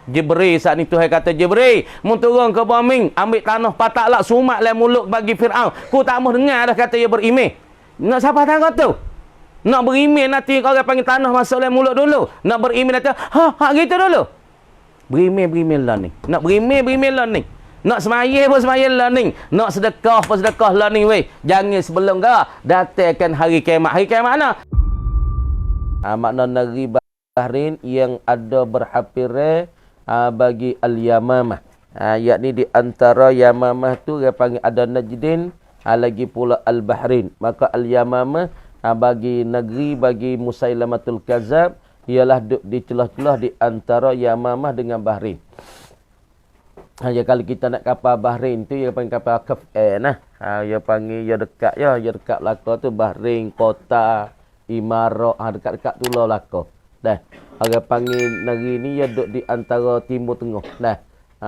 Jibril saat ni Tuhan kata, Jibril, mun turun ke bumi, ambil tanah pataklah sumak le mulut bagi Firaun. Ku tak mau dengar dah kata dia berimeh. Nak siapa tangkap tu? Nak berimeh nanti kau orang panggil tanah masuk le mulut dulu. Nak berimeh nanti, ha gitu dulu. Berimeh lah ni. Nak berimeh lah ni. Nak semaya pun semaya lah ni. Nak sedekah pun sedekah lah ni weh. Jangan sebelum kau datangkan hari kiamat. Hari kiamat mana? Makna negeri Bahrain yang ada berhampir bagi Al-Yamamah. Yakni di antara Yamamah tu dia panggil ada Najdin, lagi pula Al-Bahrain. Maka Al-Yamamah bagi negeri bagi Musailamatul Kazab ialah di celah-celah di antara Yamamah dengan Bahrain. Ya, kalau kita nak kapal Bahrain tu dia panggil kapal Kaf nah. Dia panggil dia dekat ya, dia dekat belakang tu Bahrain, kota Imarah, dekat-dekat tu lah belakang. Dah. Orang panggil negeri ni dia duduk di antara timur tengah. Dah.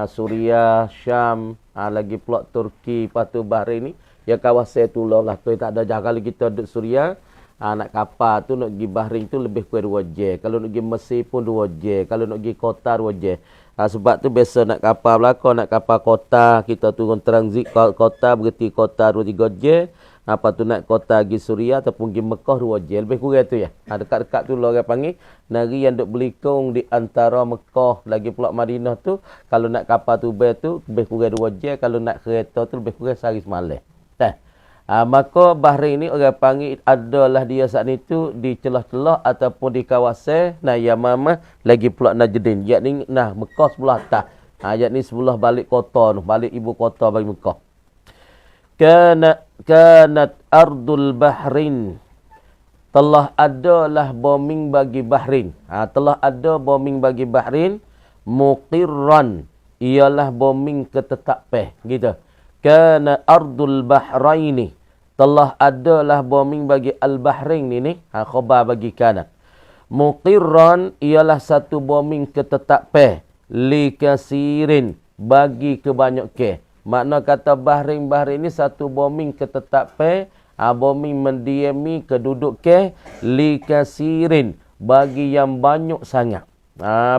Suria, Syam, lagi pula Turki, lepas tu Bahrain ni, ya kawasan tu lah. Tak ada jaga kalau kita duduk Suria, nak kapal tu nak pergi Bahrain tu lebih kurang 2 jam. Kalau nak pergi Mesir pun 2 jam. Kalau nak pergi kota 2 jam. Sebab tu biasa nak kapal belakang, nak kapal kota, kita turun transit kota, berhenti kota 2-3 jam. Apa tu nak kota pergi Suria ataupun pergi Mekah 2 jam. Lebih kurang tu ya. Dekat-dekat tu lah orang panggil. Negeri yang duk berlikung di antara Mekah lagi pula Madinah tu. Kalau nak kapal tu lebih kurang 2 jam. Kalau nak kereta tu lebih kurang sehari semalam. Maka Bahrain ni orang panggil adalah dia saat ni tu di celah-celah ataupun di kawasan Yamamah lagi pula Najdin. Yakni Mekah sebelah atas. Yakni sebelah balik kota tu. Balik ibu kota bagi Mekah. Kanat ardul Bahrain, telah adalah bombing bagi Bahrain. Telah ada bombing bagi Bahrain. Muqirran, ialah bombing ketetapan. Gitu. Kana ardul Bahraini, telah adalah bombing bagi Al-Bahrain ini. Khabar bagi kana. Muqirran, ialah satu bombing ketetapan. Likasirin, bagi kebanyakan. Makna kata Bahrain ni satu bombing ketetapan, bombing mendiami kedudukan likasirin, bagi yang banyak sangat.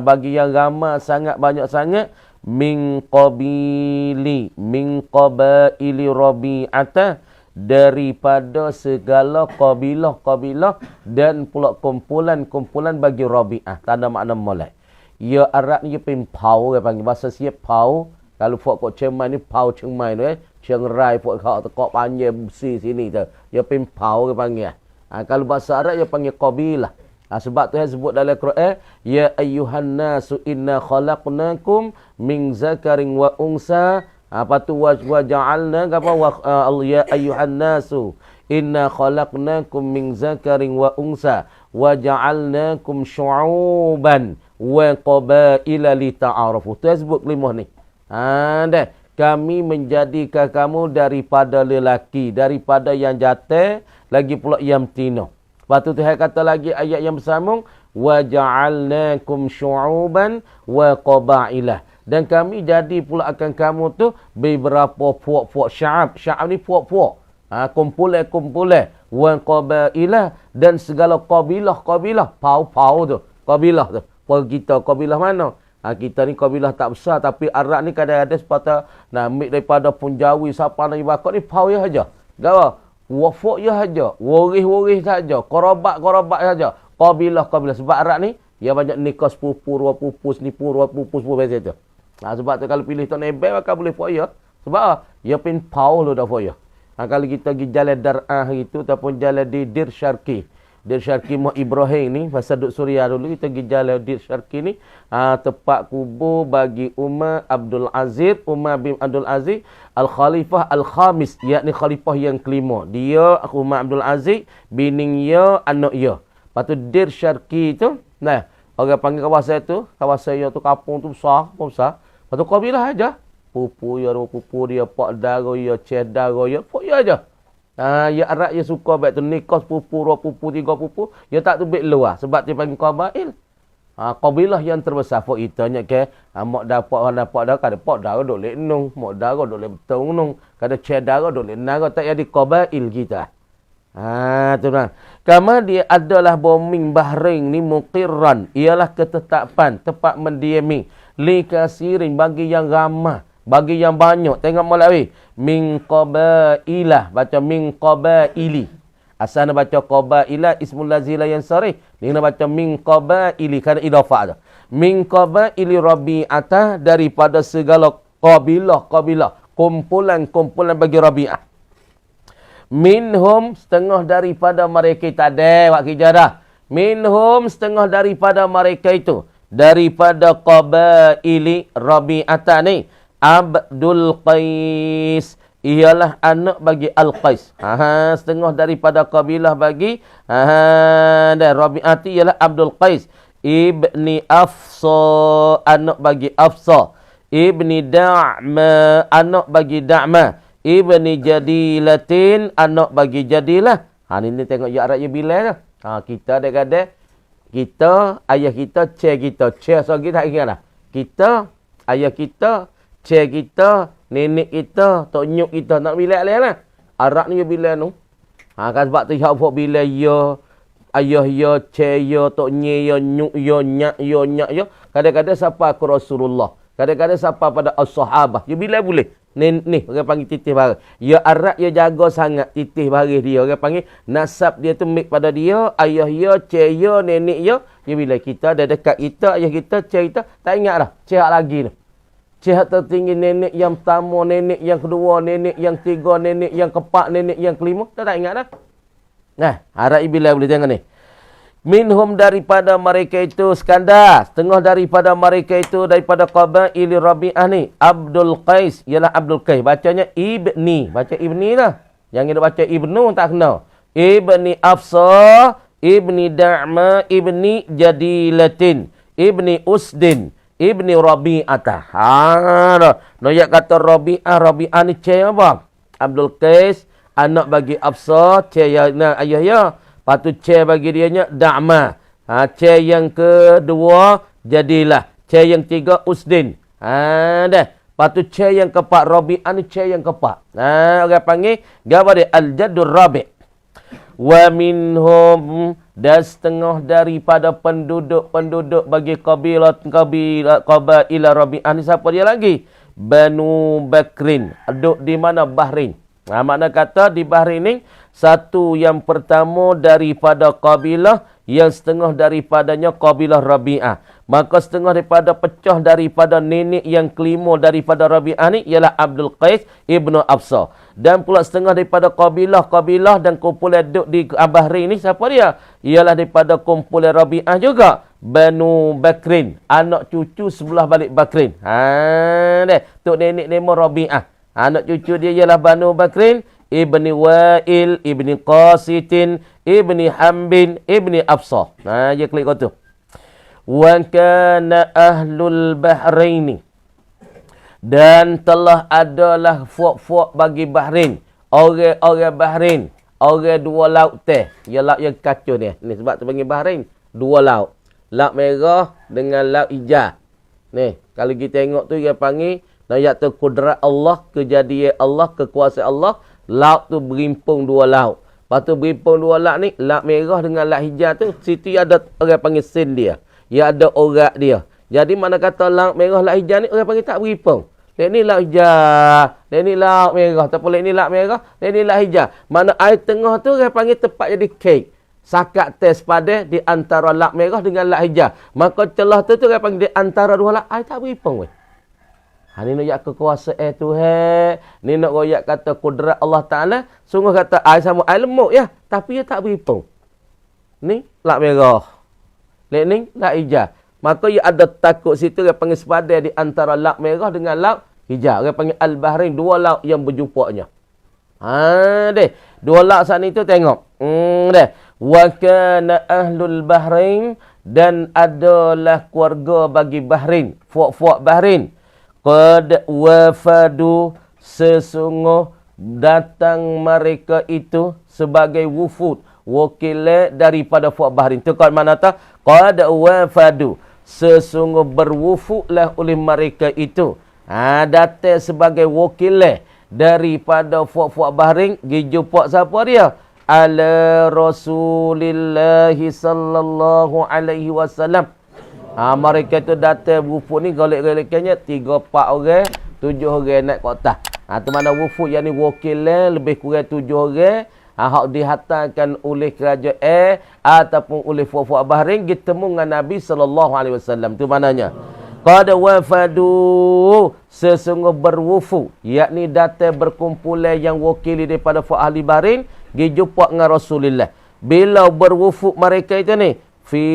Bagi yang ramai sangat, banyak sangat, min qabaili Rabi'ata, daripada segala kabilah-kabilah dan pula kumpulan-kumpulan bagi Rabi'ah. Tanda makna molek. Ya Arab ni pau dia panggil bahasa siap pau. Kalau buat kat Chiang Mai ni, pau Chiang Mai tu Chiang Rai buat kat tekok panjang besi sini tu. Dia pau dia panggil. Kalau bahasa Arab dia panggil qabilah. Sebab tu sebut dalam Quran, ya ayyuhan nasu inna khalaqnakum min zakarin wa unsa. Apa tu wa ja'alna apa ya ayyuhan nasu inna khalaqnakum min zakarin wa unsa wa ja'alnakum syu'uban wa qabaila lita'arafu. Tu sebut kelima ni. Dah. Kami menjadikan kamu daripada lelaki, daripada yang jantan, lagi pula yang betina. Lepas tu Tuhan kata lagi ayat yang bersambung, wa ja'alnakum syu'uban wa qaba'ilah. Dan kami jadi pula akan kamu tu beberapa puak-puak sya'ab. Sya'ab ni puak-puak. Kumpulan-kumpulan. Wa qaba'ilah. Dan segala kabilah-kabilah. Pau-pau tu. Kabilah tu. Kita kabilah mana? Kita ni kabilah tak besar, tapi Arab ni kadang-kadang sepatah nak ambil daripada Punjawi, siapa nak bakar ni pau ya saja. Gawa, wafuk ya saja, waris-waris saja, kerabat-kerabat saja. Kabilah-kabilah sebab Arab ni dia banyak nikah sepupu, dua pupu, senipu, dua pupu biasa tu. Sebab tu kalau pilih tak nebel maka boleh pau ya. Sebab dia pin pau lu dah pau ya. Kalau kita pergi jalan Dar'ah itu ataupun jalan di Dir Syarqi. Dir Syarqi Muh Ibrahim ni, pasal duduk Suria dulu, kita pergi jalan Dir Syarqi ni, tempat kubur bagi Umar Abdul Aziz, Umar bin Abdul Aziz, Al-Khalifah Al-Khamis, yakni Khalifah yang kelima. Dia, Umar Abdul Aziz, bini dia, anak dia. Lepas tu Dir Syarqi tu, orang panggil kawasan dia tu kampung tu besar. Lepas tu kabilah aja. Pupu dia, pupu dia, pak dara dia, ceh dara dia, pak dia aja. Ya Arab dia suka baik tu nikah sepupu, dua pupu, tiga pupu. Dia tak tu baik luar. Sebab dia panggil qabail. Kabilah yang terbesar. Fok itanya ke. Mak dapat dah. Kada pak darah duk lek nung. Mak darah duk lek betung nung. Kada ceh darah duk lek nara. Tak jadi qabail kita. Tu kan. Kama dia adalah bombing Bahrain ni muqirran. Ialah ketetapan. Tempat mendiami. li kasirin bagi yang ramai, bagi yang banyak. Tengok molek min qabailah, baca min qabaili. Asalnya baca qabailah ismul lazim yang sharih. Dia nak baca min qabaili kerana idafah tu. Min qabaili Rabi'ah, daripada segala kabilah, kumpulan bagi Rabi'ah. Minhum, setengah daripada mereka tadi wak kijadah. Minhum, setengah daripada mereka itu, daripada qabaili Rabi'ah ni, Abdul Qais, ialah anak bagi Al-Qais. Setengah daripada kabilah bagi dan Rabi'ah ialah Abdul Qais ibni Afsa, anak bagi Afsa, ibni Da'ma, anak bagi Da'ma, ibni Jadilatin, anak bagi Jadilah. Ini tengok ya Arab ya Bilal tu. Kita ada kita, ayah kita, cik kita. Cik so kita ingat dah. Kita, ayah kita, cik kita, nenek kita, tok nyuk kita. Nak Bilal lah. Arab ni ya Bilal tu. Kan sebab tu ya Bilal ya, ayah ya, cik ya, tok nye ya, nyuk ya, nyak ya. Kadang-kadang siapa aku Rasulullah. Kadang-kadang siapa pada as-sahabah. Ya Bilal boleh. Ni orang panggil titih baris. Ya Arab ya jaga sangat titih baris dia. Orang panggil nasab dia tu mik pada dia, ayah ya, cik ya, nenek ya. Ya bila kita ada dekat kita, ayah kita, cik kita, tak ingat dah. Cik lagi tu. Cik tertinggi, nenek yang pertama, nenek yang kedua, nenek yang tiga, nenek yang keempat, nenek yang kelima. Dah tak ingat dah. Nah, Arab bila boleh tengok ni. Minhum, daripada mereka itu Skandar, setengah daripada mereka itu daripada qabaili Rabi'ah ni, Abdul Qais, ialah Abdul Qais, bacanya ibni, baca ibni lah. Yang dia baca ibnu tak kena. Ibni Afsa, ibni Da'ma, ibni Jadilatin, ibni Usdin, ibni Rabi'ah. Noyak kata Rabi'ah ni cik apa? Abdul Qais, anak bagi Afsa, cik ayah ya. Patu C bagi dianya Da'ma. C yang kedua Jadilah. C yang tiga Usdin. Dah. Patu C yang keempat Rabi'ah ni C yang keempat. Orang panggil apa dia? Al-Jaddur Rabi'. Wa minhum, dan setengah daripada penduduk bagi qabaila Rabi'ah ni siapa dia lagi? Banu Bakrin. Duduk di mana? Bahrain. Makna kata di Bahrain ni, satu yang pertama daripada kabilah, yang setengah daripadanya kabilah Rabi'ah. Maka setengah daripada pecah daripada nenek yang kelima daripada Rabi'ah ni ialah Abdul Qais ibnu Afsa. Dan pula setengah daripada kabilah dan kumpulan duduk di Bahrain ni siapa dia? Ialah daripada kumpulan Rabi'ah juga. Banu Bakrin, anak cucu sebelah balik Bakrin. Tok nenek nama Rabi'ah. Anak cucu dia ialah Banu Bakrin, Ibni Wa'il, Ibni Qasitin, Ibni Hambin, Ibni Afsa. Dia klik kau tu. Wa kana ahlul Bahraini, dan telah adalah fuak-fuak bagi Bahrain. Orang Bahrain, orang dua laut teh. Ya laut yang kacau ni. Ni sebab tu panggil Bahrain. Dua laut. Laut merah dengan laut hijau. Ni, kalau kita tengok tu dia panggil ayat tu kudrat Allah, kejadian Allah, kekuasaan Allah. Laut tu berimpung dua laut. Lepas tu berimpung dua laut ni, laut merah dengan laut hijau tu, situ ada orang panggil sin dia. Ya ada orat dia. Jadi mana kata laut merah, laut hijau ni, orang panggil tak berimpung. Lek ni laut hijau, lek ni laut merah, ataupun lek ni laut merah, lek ni laut hijau. Mana air tengah tu orang panggil tempat jadi kek. Sakat tes pada di antara laut merah dengan laut hijau. Maka celah tu orang panggil di antara dua laut, air tak berimpung weh. Ni nak yak kekuasaan Tuhan. Ni nak royak kata kudrat Allah Ta'ala. Sungguh kata air sama air lemuk ya. Tapi ia tak berimpung. Ni laut merah. Lek ni laut hijau. Maka ia ada takut situ dia panggil sepadan di antara laut merah dengan laut hijau. Dia panggil Al-Bahrain. Dua laut yang berjumpanya. Deh. Dua laut saat ni tu tengok. Deh. Wa kana ahlul Bahrain, dan adalah keluarga bagi Bahrain. Fuak-fuak Bahrain. Qad wafadu, sesungguh datang mereka itu sebagai wufud, wakil daripada fuak Bahrain. Itu kat mana tak? Qad wafadu, sesungguh berwufudlah oleh mereka itu. Datang sebagai wakil daripada fuak-fuak Bahrain. Pergi jumpa siapa dia? Ala Rasulillahi sallallahu alaihi wasallam. Mereka tu datang wufud ni golek-goleknya 3-4 orang, 7 orang naik ke atas. Tu mana wufud yang ni wakil lebih kurang 7 orang. Hak dihantarkan oleh kerajaan ataupun oleh fuad Bahrain bertemu dengan Nabi sallallahu alaihi wasallam. Tu maknanya. Qad wafadu, sesungguh berwufud, yakni datang berkumpulan yang wakili daripada fuad ahli Bahrain pergi jumpa dengan Rasulullah. Bila berwufud mereka itu ni fi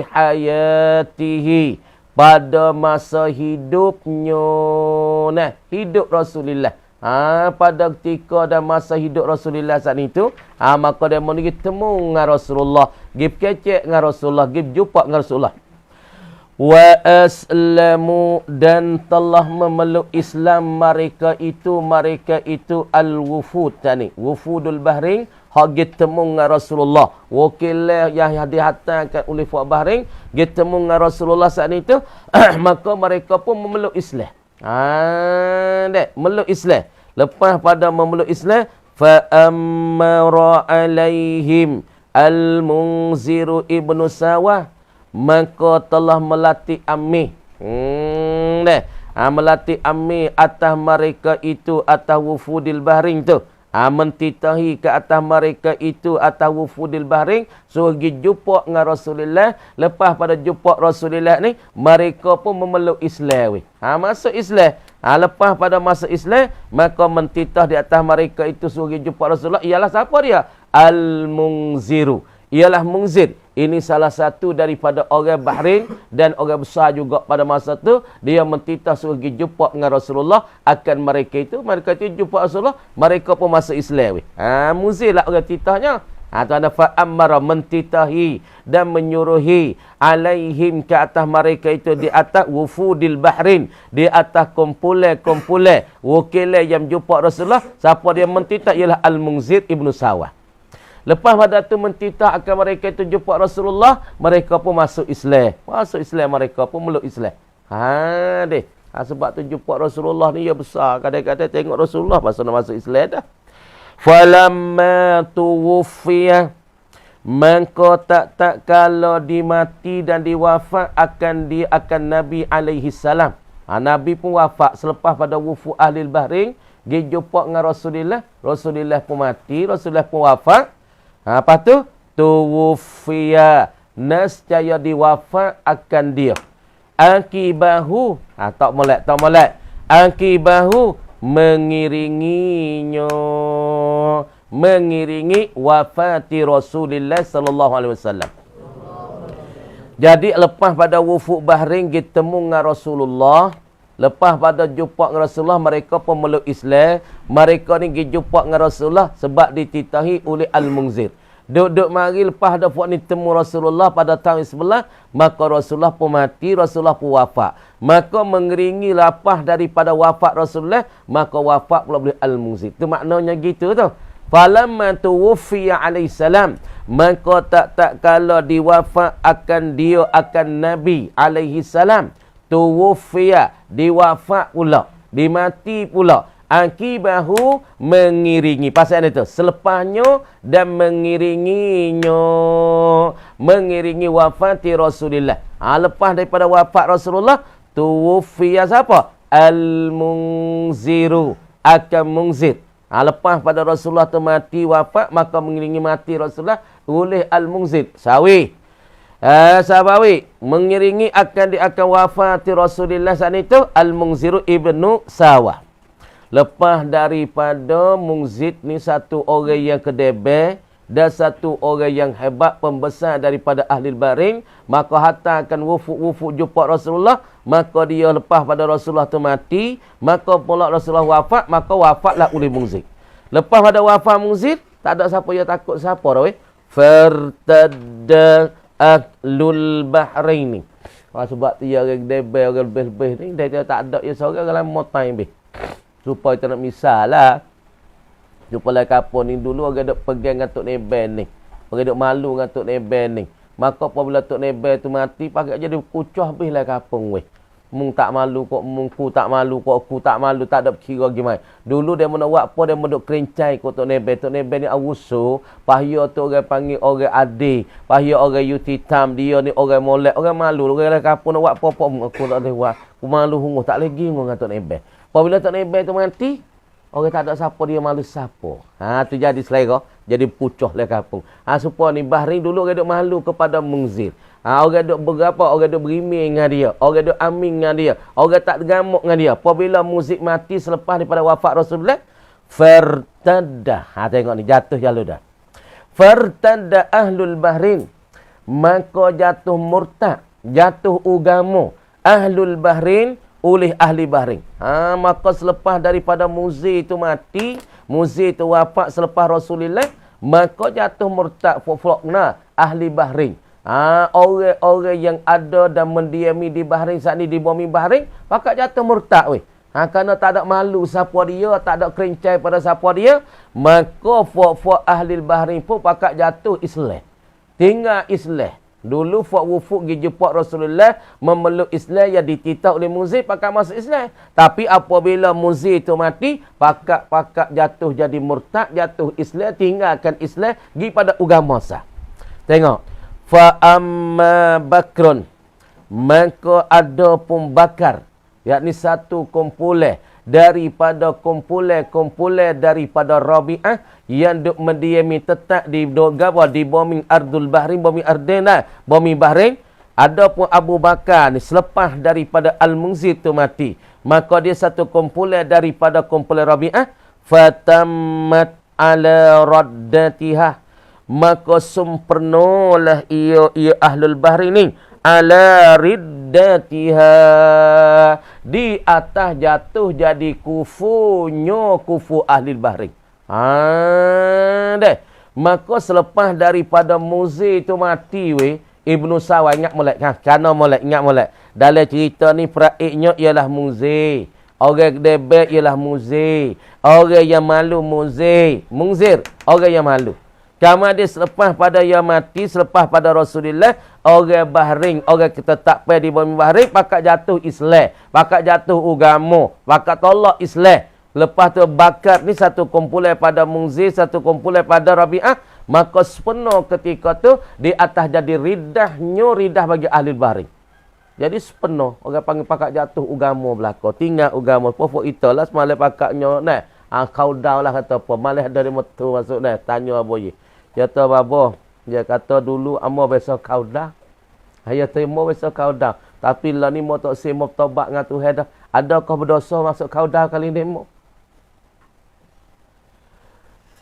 hayatihi, pada masa hidupnya, nah, hidup Rasulullah. Pada ketika dan masa hidup Rasulullah saat itu, maka dia mau pergi temu dengan Rasulullah, pergi kecek dengan Rasulullah, pergi jumpa dengan Rasulullah. Wa aslamu, dan telah memeluk Islam mereka itu al-wufud tani, wufudul Bahrain, hak bertemu dengan Rasulullah. Wakil yang dihantarkan oleh fuad Bahrain bertemu dengan Rasulullah saat itu, maka mereka pun memeluk Islam. Meluk Islam. Lepas pada memeluk Islam, fa amara alaihim al-Munzir ibnu Sawah, maka telah melatih amir. Melatih amir atas mereka itu, atas wufudil Bahrain tu. Mentitahi ke atas mereka itu, atas wufudil Bahrain, suruh pergi jumpa dengan Rasulullah. Lepas pada jumpa Rasulullah ni, mereka pun memeluk Islam. Masuk Islam. Lepas pada masuk Islam, maka mentitah di atas mereka itu suruh pergi jumpa Rasulullah. Ialah siapa dia? Al-Munziru. Ialah Munzir. Ini salah satu daripada orang Bahrain dan orang besar juga pada masa tu. Dia mentitah suruh pergi jumpa dengan Rasulullah. Akan mereka itu jumpa Rasulullah, mereka pun masuk Islam. Munzir lah orang titahnya. Tuan fa'ammara, mentitahi dan menyuruhi alaihim, ke atas mereka itu, di atas wufudil Bahrain, di atas kumpulan wakilah yang jumpa Rasulullah. Siapa dia mentitah? Ialah Al-Munzir ibnu Sawah. Lepas pada tu mentitah akan mereka itu jumpa Rasulullah, mereka pun masuk Islam. Masuk Islam, mereka pun meluk Islam. Sebab tu jumpa Rasulullah ni ya besar. Kadang-kadang tengok Rasulullah pasal nak masuk Islam dah. Falamma tuwuffiya, maka tak kalau dimati dan diwafat akan Nabi alaihi salam. Nabi pun wafat selepas pada wufud ahli Bahrain, pergi jumpa dengan Rasulullah. Rasulullah pun mati, Rasulullah pun wafat. Lepas tu tuwuffiya, nescaya diwafat akan dia. Akibahu, tak molek. Akibahu, mengiringi wafati Rasulullah sallallahu alaihi wasallam. Jadi lepas pada wufud Bahrain bertemu dengan Rasulullah, lepas pada jumpa dengan Rasulullah, mereka pun meluk Islam. Mereka ni pergi jumpa dengan Rasulullah sebab dititahi oleh Al-Munzir. Duduk mari lepas ada buat ni temu Rasulullah pada tahun sebelah, maka Rasulullah pun mati, Rasulullah pun wafat. Maka mengiringi lepas daripada wafat Rasulullah, maka wafat pula oleh Al-Munzir. Itu maknanya gitu tu. Falamma tuwuffiya alaihi salam, maka tak kala diwafat akan dia, akan Nabi alaihi salam. Tuwuffiya, diwafat pula, dimati pula. Akibahu, mengiringi. Pasal itu, selepasnya dan mengiringi wafati Rasulullah. Lepas daripada wafat Rasulullah, tuwuffiya siapa? Al-Munziru, akan Munzir. Lepas pada Rasulullah tu mati wafat, maka mengiringi mati Rasulullah oleh Al-Munzir. Sahabawi mengiringi akan wafati Rasulullah saat itu Al-Munziru ibnu Sawah. Lepas daripada Munzir ni satu orang yang kedebel dan satu orang yang hebat, pembesar daripada ahli Bahrain, maka hatta akan wufud jumpa Rasulullah, maka dia lepas pada Rasulullah tu mati, maka pula Rasulullah wafat, maka wafatlah oleh Munzir. Lepas pada wafat Munzir, tak ada siapa yang takut siapa dah weh. Fartadda ahlul Bahrain ni. Sebab dia orang kedebel, orang lebih-lebih ni, dia tak ada yang seorang orang lama time beh. Supaya kita nak misal lah. Supaya kapal ni dulu orang duk pegang dengan Tok Neben ni. Orang duk malu dengan Tok Neben ni. Maka apabila Tok Neben tu mati, pakai jadi kucah habis lah kapal weh. Mung tak malu kok, mungku tak malu kok, aku tak malu, tak ada kira gimana. Dulu dia nak buat apa, dia duk kerencai kok Tok Nebe. Tok Nebe ni awusu, pahaya tu orang panggil orang adik, pahaya orang yutitam, dia ni orang molek, orang malu. Orang kapur nak buat apa-apa, aku tak boleh buat. Aku malu hunguh, tak lagi dengan Tok Nebe. Apabila Tok Nebe tu mati, orang tak ada siapa, dia malu siapa. Tu jadi selera, jadi pucuh le kampung. Supaya ni Bahrain dulu orang duk malu kepada Munzir. Orang duk berapa, orang duk beriming dengan dia, orang duk amin dengan dia, orang tak tergamuk dengan dia. Apabila Munzir mati selepas daripada wafat Rasulullah, fartadda. Tengok ni, jatuh jalur dah. Fartadda ahlul Bahrain. Maka jatuh murtad, jatuh agama ahlul Bahrain oleh ahli Bahrain. Maka selepas daripada Munzir itu mati, Munzir itu wafat selepas Rasulullah, maka jatuh murtad fokna ahli Bahrain. Orang-orang yang ada dan mendiami di Bahrain saat ni, di bumi Bahrain, pakak jatuh murtad weh. Kerana tak ada malu siapa dia, tak ada kerencai pada siapa dia, maka fok ahli Bahrain pun pakak jatuh Islam. Tinggal Islam. Dulu fok wufuk pergi jumpa Rasulullah, memeluk Islam yang dititah oleh Munzir, pakak masuk Islam. Tapi apabila Munzir itu mati, pakak jatuh jadi murtad, jatuh Islam, tinggalkan Islam, pergi pada agama sah. Tengok. Fa amma Bakrun, maka ada pun Bakar, yakni satu kumpulan daripada kumpulan daripada Rabi'ah yang duk mendiami tetap di bumi Ardul Bahrain, bumi Ardena, bumi Bahrain. Ada pun Abu Bakar ni selepas daripada Al-Munzir tu mati, maka dia satu kumpulan daripada kumpulan Rabi'ah. Fatammat ala raddatiha, maka sempurnalah ia ahlul Bahrain ni ala riddatiha, di atas jatuh jadi kufu ahli Bahrain. Deh. Maka selepas daripada Munzir itu mati weh, Ibnu Sawai ingat molek kan? Kana molek, ingat molek. Dalam cerita ni peraiknya ialah Munzir. Orang debek ialah Munzir. Orang yang malu Munzir, orang yang malu. Kemudian selepas pada yang mati, selepas pada Rasulullah, orang Bahrain, orang kita tak pergi di bumi Bahrain, pakak jatuh Islam, pakak jatuh agama, pakak tolak Islam. Lepas tu Bakar ni satu kumpulan pada Munzir, satu kumpulan pada Rabi'ah, maka sepenuh ketika tu di atas jadi ridah bagi ahli Bahrain. Jadi sepenuh orang panggil pakak jatuh agama belaka, tinggal agama. Pokok itulah semalam pakaknya nah, kau dah lah kata apa, malah dari motor masuk nah, tanya aboye. Dia kata, babo, dia kata dulu amo besok kau dah. Saya terima besok kau dah. Tapi lah ni mau tak semua tobat dengan Tuhan dah. Adakah berdosa masuk kau dah kali ni mo?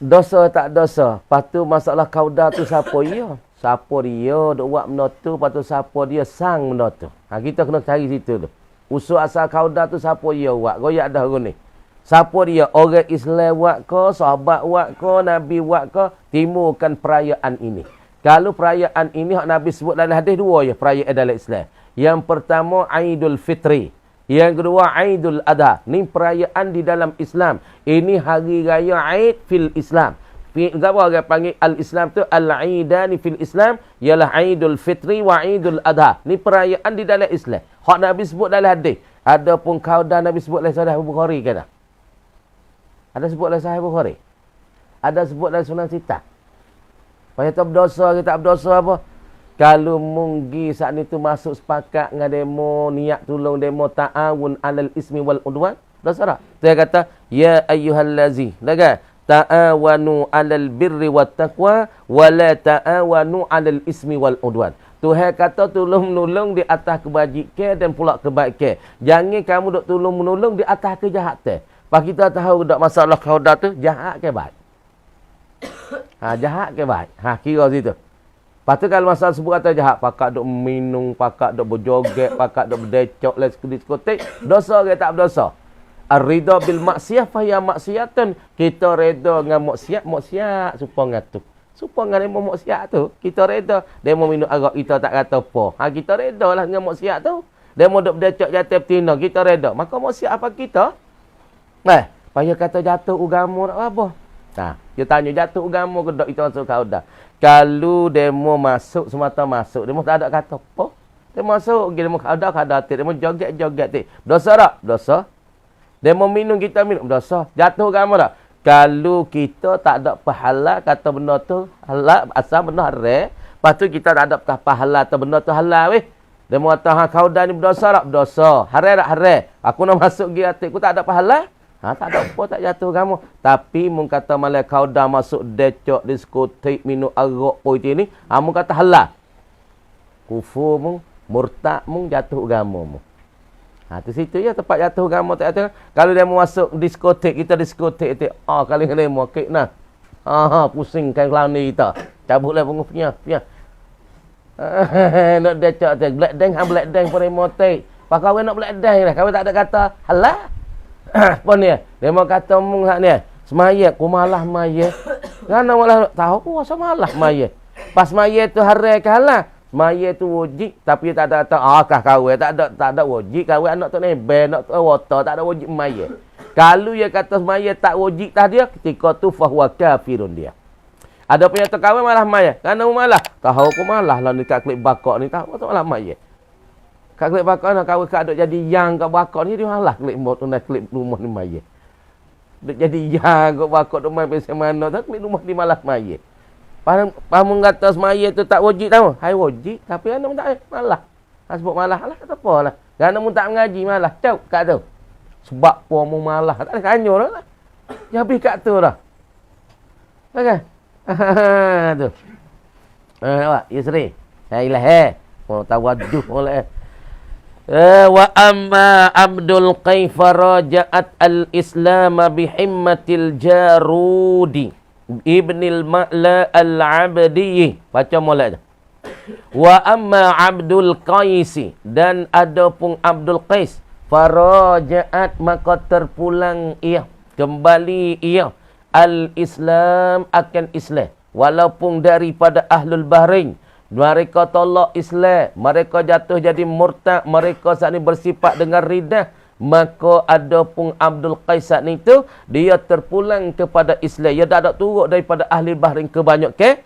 Dosa tak dosa. Lepas tu masalah kau dah tu siapa dia? Siapa dia? Duk buat benda tu. Lepas tu siapa dia sang benda tu. Kita kena cari situ tu. Usul asal kau dah tu siapa dia buat. Goyak dah orang ni. Siapa dia? Orang Islam buat ke? Sahabat buat ke? Nabi buat ke? Timurkan perayaan ini. Kalau perayaan ini Nabi sebut dalam hadis dua je perayaan dalam Islam. Yang pertama Aidul Fitri. Yang kedua Aidul Adha. Ini perayaan di dalam Islam. Ini hari raya Aid fil Islam. Apa orang panggil Al-Islam tu? Al-Aidani fil Islam. Ialah Aidul Fitri wa Aidul Adha. Ini perayaan di dalam Islam. Hak Nabi sebut dalam hadis. Ada pun kau dah Nabi sebut dalam Sahih Bukhari ke dah? Ada sebut dalam Sahih Bukhari? Ada sebut dalam Sunan Sittah? Payah tak berdosa ke tak berdosa apa? Kalau munggi saat ni tu masuk sepakat dengan demo, niat tolong demo ta'awun alal ismi wal udwan, dosa tak? Dia kata, ya ayyuhallazi, kan? Ta'awanu alal birri wat taqwa, wa la ta'awanu alal ismi wal udwan. Tuhan kata tolong-menolong di atas kebajikan dan pula kebaikan. Jangan kamu duk tolong-menolong di atas kejahatan. Pak kita tahu dak masalah kaudah tu jahat ke baik? Jahat ke baik? Kira situ. Lepas tu kalau masalah sebut kata jahat, pakak duk minum, pakak duk berjoget, pakak duk berdecok les diskotek, dosa ke tak berdosa? Ar-ridha bil maksiyah fa ya maksiyatan. Kita reda dengan maksiat supaya ngatu. Supaya dengan maksiat tu, kita reda. Demo minum arak kita tak kata apa. Kita reda lah dengan maksiat tu. Demo duk berdecok jatuh betina, kita reda. Maka maksiat apa kita? Payah kata jatuh agama nak apa? Dia tanya jatuh agama ke tak itu masuk kau dah. Kalau demo masuk semata masuk, demo tak ada kata apa? Dia masuk, dia mau kada dia mau joget-joget ti. Dosa tak? Dosa. Dia mau minum, kita minum. Dosa. Jatuh agama tak? Kalau kita tak ada pahala, kata benda tu halal, asal benda haram. Lepas tu kita tak ada pahala, kata benda tu halal weh. Dia mau kata, kau dah ni berdosa tak? Berdosa. Haram tak? Haram. Aku nak masuk pergi hati, aku tak ada pahala. Tak ada apa, tak jatuh kamu. Tapi mung kata malah kau dah masuk decok, diskotik, minum arak po itu ni, mung kata halal. Kufur mung, murtad mung, jatuh agama mung. Tu situ ya tempat jatuh agama tak jatuh. Kalau dia mau masuk diskotik, kita diskotik tu. Kali ni mau kek nah. Pusing kan kelani kita. Cabutlah pengupnya. Nak decok tu. Black dang pun emotik. Pak kau nak black dang lah. Kau tak ada kata halal. Apa ni? Dia mau kata mung hak ni. Semaya ku malah maya. Kan malah tahu ku asal malah maya. Pas maya tu haram ke halal? Maya tu wajib tapi tak ada kah kahwin, tak ada wajib kahwin anak tu nebe, anak tu wata, tak ada wajib maya. Kalau dia kata maya tak wajib tah dia, ketika tu fahuwa kafirun dia. Ada punya tu kahwin malah maya. Kerana malah tahu aku malah lah ni kat klik bakok ni tahu tu malah maya. Kat klik bakok nak kahwin kat duk jadi yang kat bakok ni dia malah klik mot nak klik rumah ni maya. Duk jadi yang kat bakok tu main pasal mana tak klik rumah ni malah maya. Pamun kata semaya tu tak wajib tahu. Hai wajib tapi anda tak malah. Sebab malah lah kata apa lah. Kerana mu tak mengaji malah. Cau kat tu. Sebab apa mu malah. Tak ada kanyur lah. Dia habis kat tu dah. Okey. Tu. Awak Yusri. Yalah mau tawaduh oleh. Wa amma Abdul Kaifa raja'at al-Islam bihimmatil Jarudi. Ibnil Ma'la al-Abdi. Baca molek tu. Wa amma Abdul Qaisi. Dan ada pun Abdul Qais. Faraja'at maka terpulang ia. Kembali ia. Al-Islam akan Islam. Walaupun daripada Ahlul Bahrain. Mereka tolak Islam. Mereka jatuh jadi murtad. Mereka saat ini bersifat dengan ridah. Maka ada pun Abdul Qais ni tu dia terpulang kepada Islam. Dia tak ada turut daripada ahli Bahrain kebanyakan.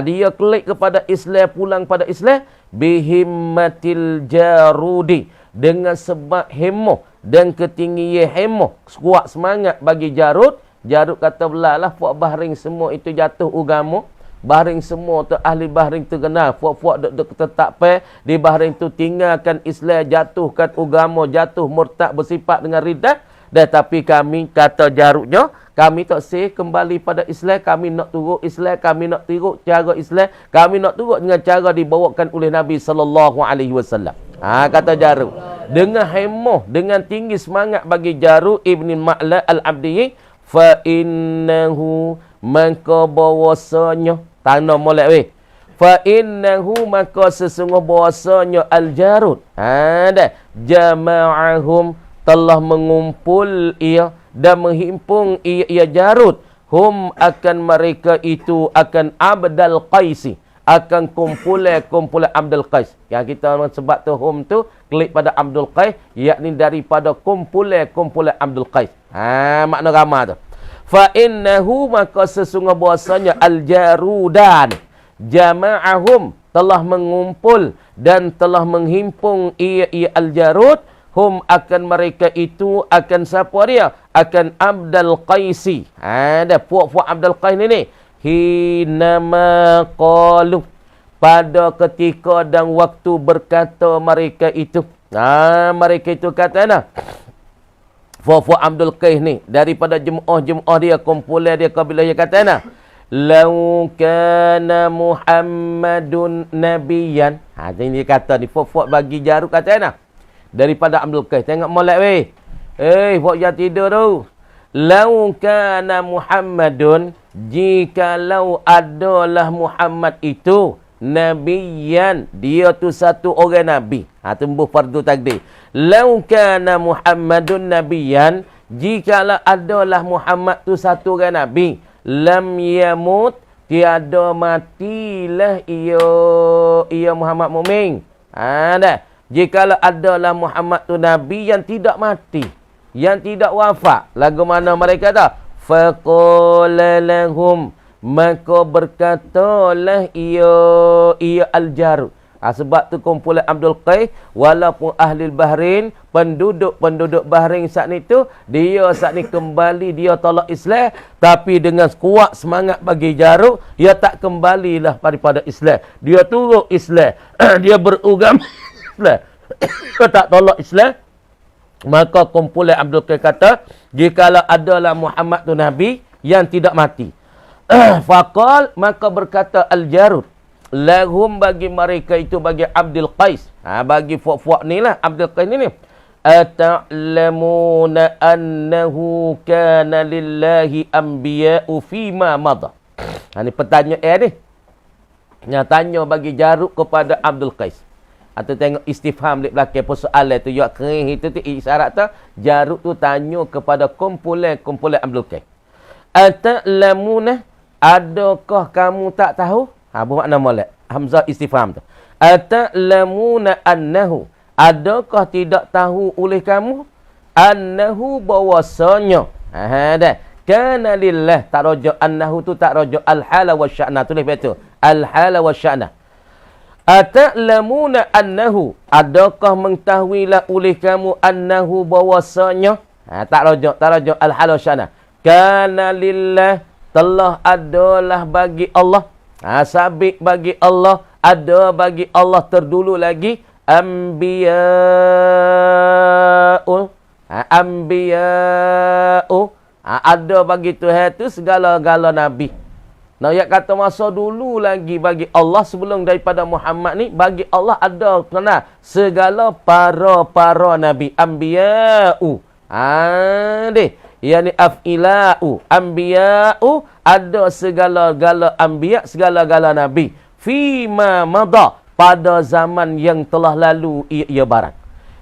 Dia klik kepada Islam, pulang pada Islam bihimmatil Jarudi, dengan sebab hemah dan ketinggian hemah, kuat semangat bagi Jarud. Jarud kata belalah puak Bahrain semua itu jatuh agama. Bahrain semua tu ahli Bahrain tu kenal. Puak-puak duk tetap di Bahrain tu tinggalkan Islam, jatuhkan agama, jatuh murtad bersifat dengan ridah. Dan tapi kami kata Jarudnya, kami tak kembali pada Islam, kami nak turut Islam, kami nak turut cara Islam, kami nak turut dengan cara dibawakan oleh Nabi sallallahu alaihi wasallam. Kata Jarud. Dengan hemah, dengan tinggi semangat bagi Jarud ibn Ma'la al-Abdi, fa innahu maka bahwasanya tanah molek weh. Fa innahu maka sesungguh bahwasanya al-Jarud jama'ahum telah mengumpul ia dan menghimpun ia Jarud hum akan mereka itu akan Abdul Qaisi, akan kumpulan Abdul Qais. Yang kita sebab tu hum tu klik pada Abdul Qais, yakni daripada kumpulan Abdul Qais. Makna ramah tu. Fa innahu maka sesungguh bahasanya al-Jarudan jama'ahum telah mengumpul dan telah menghimpun ia al-Jarud hum akan mereka itu akan siapa dia? Akan Abdul Qaisi. Ada puak-puak Abdul Qais ni. Hinama qalu, pada ketika dan waktu berkata mereka itu. Mereka itu kata nah. Fufu Abdul Qais ni daripada jemaah dia, kumpulan dia, kabilah dia kata nah, lau kana Muhammadun nabiyan. Ini dia kata ni fufu bagi Jarud kata nah daripada Abdul Qais. Tengok molek weh. Buat jangan tidur tu. Lau kana Muhammadun, jikalau adalah Muhammad itu nabiyan, dia tu satu orang nabi. Tumbuh fardu takdir. Lau kana Muhammadun nabiyan, jikalau adalah Muhammad tu satu orang nabi, lam yamut, tiada matilah ia Muhammad mukmin. Dah. Jikalau adalah Muhammad tu nabi yang tidak mati, yang tidak wafat, lagu mana mereka dah? Faqala lahum, maka berkatalah ia al-Jarud. Sebab tu kumpulan Abdul Qais, walaupun ahli Bahrain, penduduk Bahrain saat ni tu, dia saat ni kembali, dia tolak Islam, tapi dengan kuat semangat bagi Jarud, dia tak kembalilah daripada Islam. Dia turut Islam. Dia beragama Islam. Dia tak tolak Islam. Maka kumpulan Abdul Qais kata, jikalau adalah Muhammad tu Nabi yang tidak mati. Faqal, maka berkata Al-Jarud, lahum bagi mereka itu, bagi Abdul Qais. Bagi fuak-fuak ni lah, Abdul Qais ni. Ata'lamuna annahu kana lillahi anbiya'u fima madha. Ni pertanyaan ni. Yang tanya bagi Jarud kepada Abdul Qais. Atau tengok istifham di belakang persoalan tu. Yang kering itu tu isyarat tu. Jarud tu tanya kepada kumpulan Abdul Qais. Ata'lamuna, adakah kamu tak tahu? Bermakna molek. Hamzah istifham tu. Ata'lamuna annahu, adakah tidak tahu oleh kamu? Annahu, bahwasanya. Dah. Kana lillah, tak rojak annahu tu, tak rojak al-hala wa sya'na. Tulis betul. Al-hala wa sya'na. Ata'lamuna annahu, adakah mengetahuilah oleh kamu annahu, bahwasanya. Tak rojak al-hala wa sya'na. Kana lillah, telah adalah bagi Allah. Sabik bagi Allah, ada bagi Allah terdulu lagi anbiya'u. Anbiya'u, ada bagi Tuhan tu segala-gala nabi. Nak kata masa dulu lagi bagi Allah, sebelum daripada Muhammad ni, bagi Allah ada kena segala para nabi. Anbiya'u. Deh. Yani af'ila'u. Anbiya'u, ada segala-gala anbiya, segala-gala nabi. Fima madha, pada zaman yang telah lalu ia barang.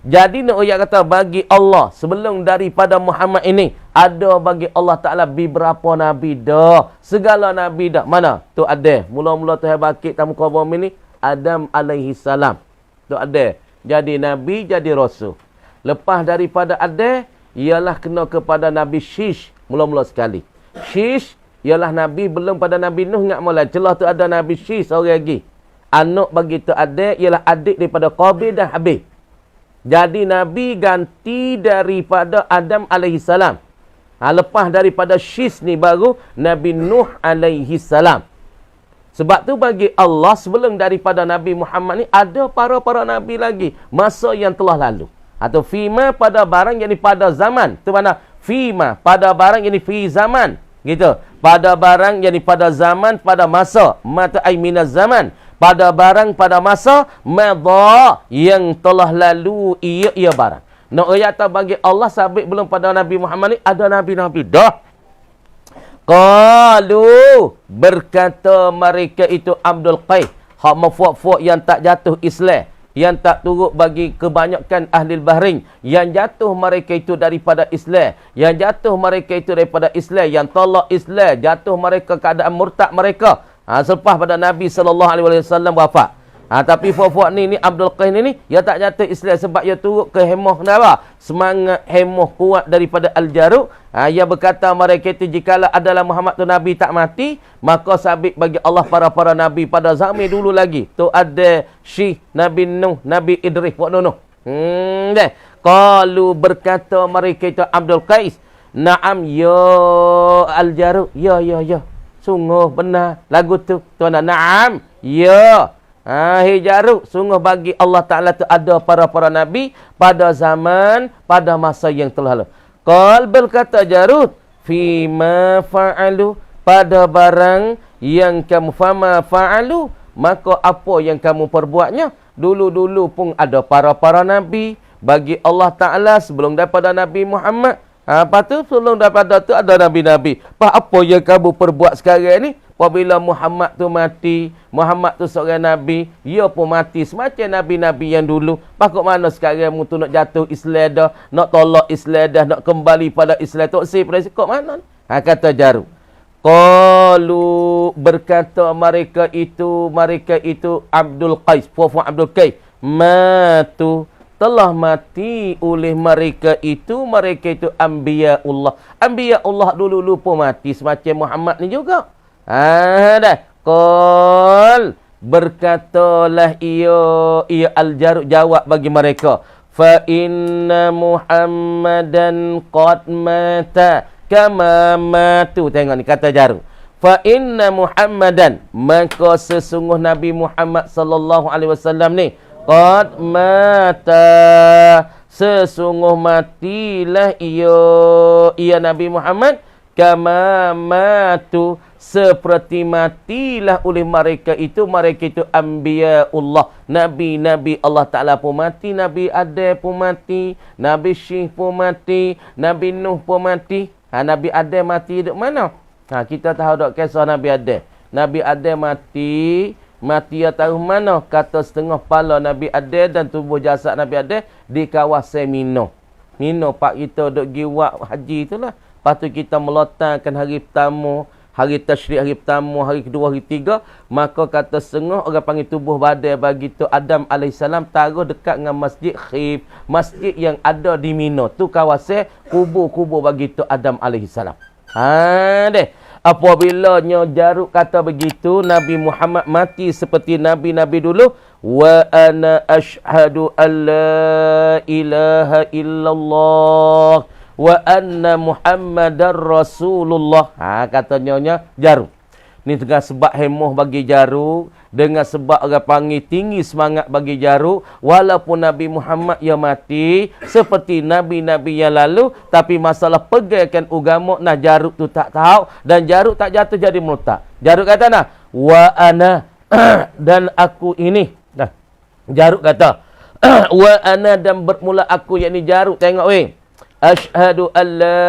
Jadi nak kata bagi Allah sebelum daripada Muhammad ini, ada bagi Allah Ta'ala beberapa nabi dah. Segala nabi dah. Mana? Tu ada. Mula-mula Tuhan bakit tamu kaum ini, Adam alaihi salam. Tu ada. Jadi nabi, jadi rasul. Lepas daripada ada, ialah kena kepada Nabi Shish mula-mula sekali. Shish ialah Nabi belum pada Nabi Nuh, ingat mula. Celah tu ada Nabi Shish seorang lagi. Anak bagi tu ada ialah adik daripada Qabil dan Habil. Jadi Nabi ganti daripada Adam alaihi salam. Lepas daripada Shish ni baru Nabi Nuh alaihi salam. Sebab tu bagi Allah sebelum daripada Nabi Muhammad ni ada para nabi lagi masa yang telah lalu. Atau fima, pada barang yang pada zaman. Itu mana? Fima, pada barang yang fi zaman. Gitu. Pada barang yang pada zaman, pada masa. Mata ay minaz zaman. Pada barang pada masa. Madha, yang telah lalu ia barang. Nak ayat bagi Allah sabit belum pada Nabi Muhammad ni, ada nabi-nabi dah. Qalu, berkata mereka itu Abdul Qais. Hak mafuak-fuak yang tak jatuh Islam, yang tak turut bagi kebanyakan ahli Bahrain, yang jatuh mereka itu daripada Islam, yang jatuh mereka itu daripada Islam, yang tolak Islam, jatuh mereka keadaan murtad mereka. Selepas pada Nabi SAW wafat. Tapi fuak-fuak ni Abdul Qais ni, dia tak jatuh Islam sebab dia turut ke hemah kenapa? Semangat hemah kuat daripada Al-Jarud. Ia berkata mereka itu, jikalau adalah Muhammad tu Nabi tak mati, maka sabit bagi Allah para Nabi pada zaman dulu lagi. Tu ada Syekh Nabi Nuh, Nabi Idris, Puak Nuh. Qalu, berkata mereka itu Abdul Qais, na'am ya Al-Jarud, ya. Sungguh benar lagu tu. Tuan na'am, ya. Hei Jarud, sungguh bagi Allah Ta'ala tu ada para nabi pada zaman, pada masa yang telah lalu. Qal, berkata Jarud, fima fa'alu, pada barang yang kamu fama fa'alu, maka apa yang kamu perbuatnya. Dulu-dulu pun ada para nabi bagi Allah Ta'ala sebelum daripada Nabi Muhammad. Lepas tu sebelum daripada tu ada nabi-nabi. Apa yang kamu perbuat sekarang ni? Apabila Muhammad tu mati, Muhammad tu seorang nabi, dia pun mati semacam nabi-nabi yang dulu. Pakok mana sekarang mu tu nak jatuh Islam dah, nak tolak Islam dah, nak kembali pada Islam tu kok mana? Kata Jarud. Qalu, berkata mereka itu Abdul Qais, fuafun Abdul Qais, matu, telah mati oleh mereka itu anbiya'ullah. Anbiya'ullah dulu pun mati semacam Muhammad ni juga. Dah. Qal, Berkatalah ia al-Jarud jawab bagi mereka, fa inna Muhammadan qad mata kama matu. Tengok ni kata Jarud. Fa inna Muhammadan, maka sesungguh Nabi Muhammad sallallahu alaihi wasallam ni qad mata, sesungguh matilah ia Nabi Muhammad kama matu, seperti matilah oleh mereka itu anbiyaullah, nabi-nabi Allah Ta'ala pun mati, Nabi Adam pun mati, Nabi Syih pun mati, Nabi Nuh pun mati. Nabi Adam mati duduk mana? Kita tahu tak kisah Nabi Adam. Nabi Adam mati ya tahu mana? Kata setengah kepala Nabi Adam dan tubuh jasad Nabi Adam di kawasan Mina. Pak kita duduk pergi buat haji itulah. Lepas tu kita meletakkan hari pertama, hari tasyrik, hari pertama, hari kedua, hari tiga. Maka kata setengah orang panggil tubuh badan bagi tu Adam AS taruh dekat dengan Masjid Khif. Masjid yang ada di Mina. Tu kawasan kubur-kubur bagi tu Adam AS. Deh. Apabila Jarud kata begitu, Nabi Muhammad mati seperti Nabi-Nabi dulu. Wa ana ashhadu an la ilaha illallah wa anna Muhammadar Rasulullah. Katanya Jarud. Ni dengan sebab hemoh bagi Jarud, dengan sebab orang panggil tinggi semangat bagi Jarud, walaupun Nabi Muhammad yang mati seperti nabi-nabi yang lalu, tapi masalah pegangkan agama nah Jarud tu tak tahu, dan Jarud tak jatuh jadi murtad. Jarud kata nah, wa ana dan aku ini. Jarud kata wa ana, dan bermula aku, yakni Jarud. Tengok weh, asyhadu an la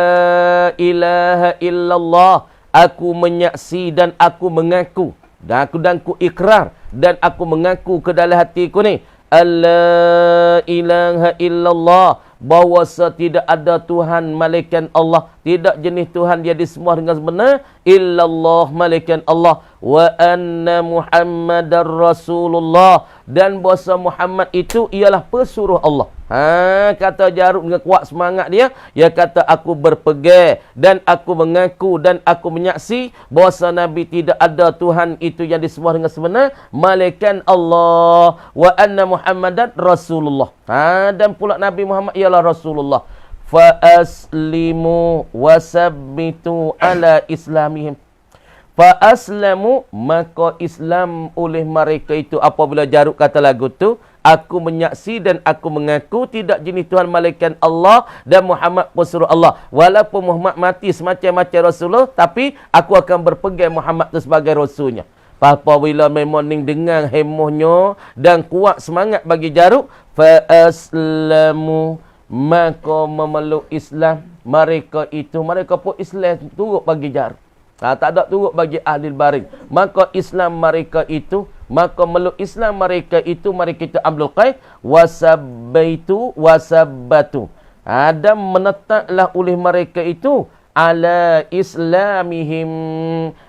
ilaha illallah, aku menyaksi dan aku mengaku, dan aku ikrar dan aku mengaku ke dalam hatiku ni, alla ilaha illallah, bahawa tidak ada Tuhan malaikat Allah, tidak jenis Tuhan dia disembah dengan sebenar, illallah malaikat Allah, wa anna Muhammadar Rasulullah, dan bahasa Muhammad itu ialah pesuruh Allah. Kata Jarud dengan kuat semangat dia kata aku berpegang dan aku mengaku dan aku menyaksi bahawa Nabi tidak ada Tuhan itu yang disembah dengan sebenar, malaikat Allah, wa anna Muhammadan Rasulullah. Dan pula Nabi Muhammad ialah Rasulullah. Fa aslimu wasabbitu ala islamihim. Fa aslamu, maka Islam oleh mereka itu. Apabila Jarud kata lagu tu, aku menyaksi dan aku mengaku tidak jenis Tuhan malaikat Allah dan Muhammad pesuruh Allah. Walaupun Muhammad mati semacam-macam Rasulullah, tapi aku akan berpegang Muhammad itu sebagai Rasulnya. Apabila memang dengan hemohnya dan kuat semangat bagi Jarud, fa aslamu, maka memeluk Islam mereka itu. Mereka pun Islam turut bagi Jarud. Tak ada turut bagi ahli baring. Maka Islam mereka itu, maka meluk Islam mereka itu Abdul Qais, wasabbatu. Dan menetaplah oleh mereka itu ala islamihim,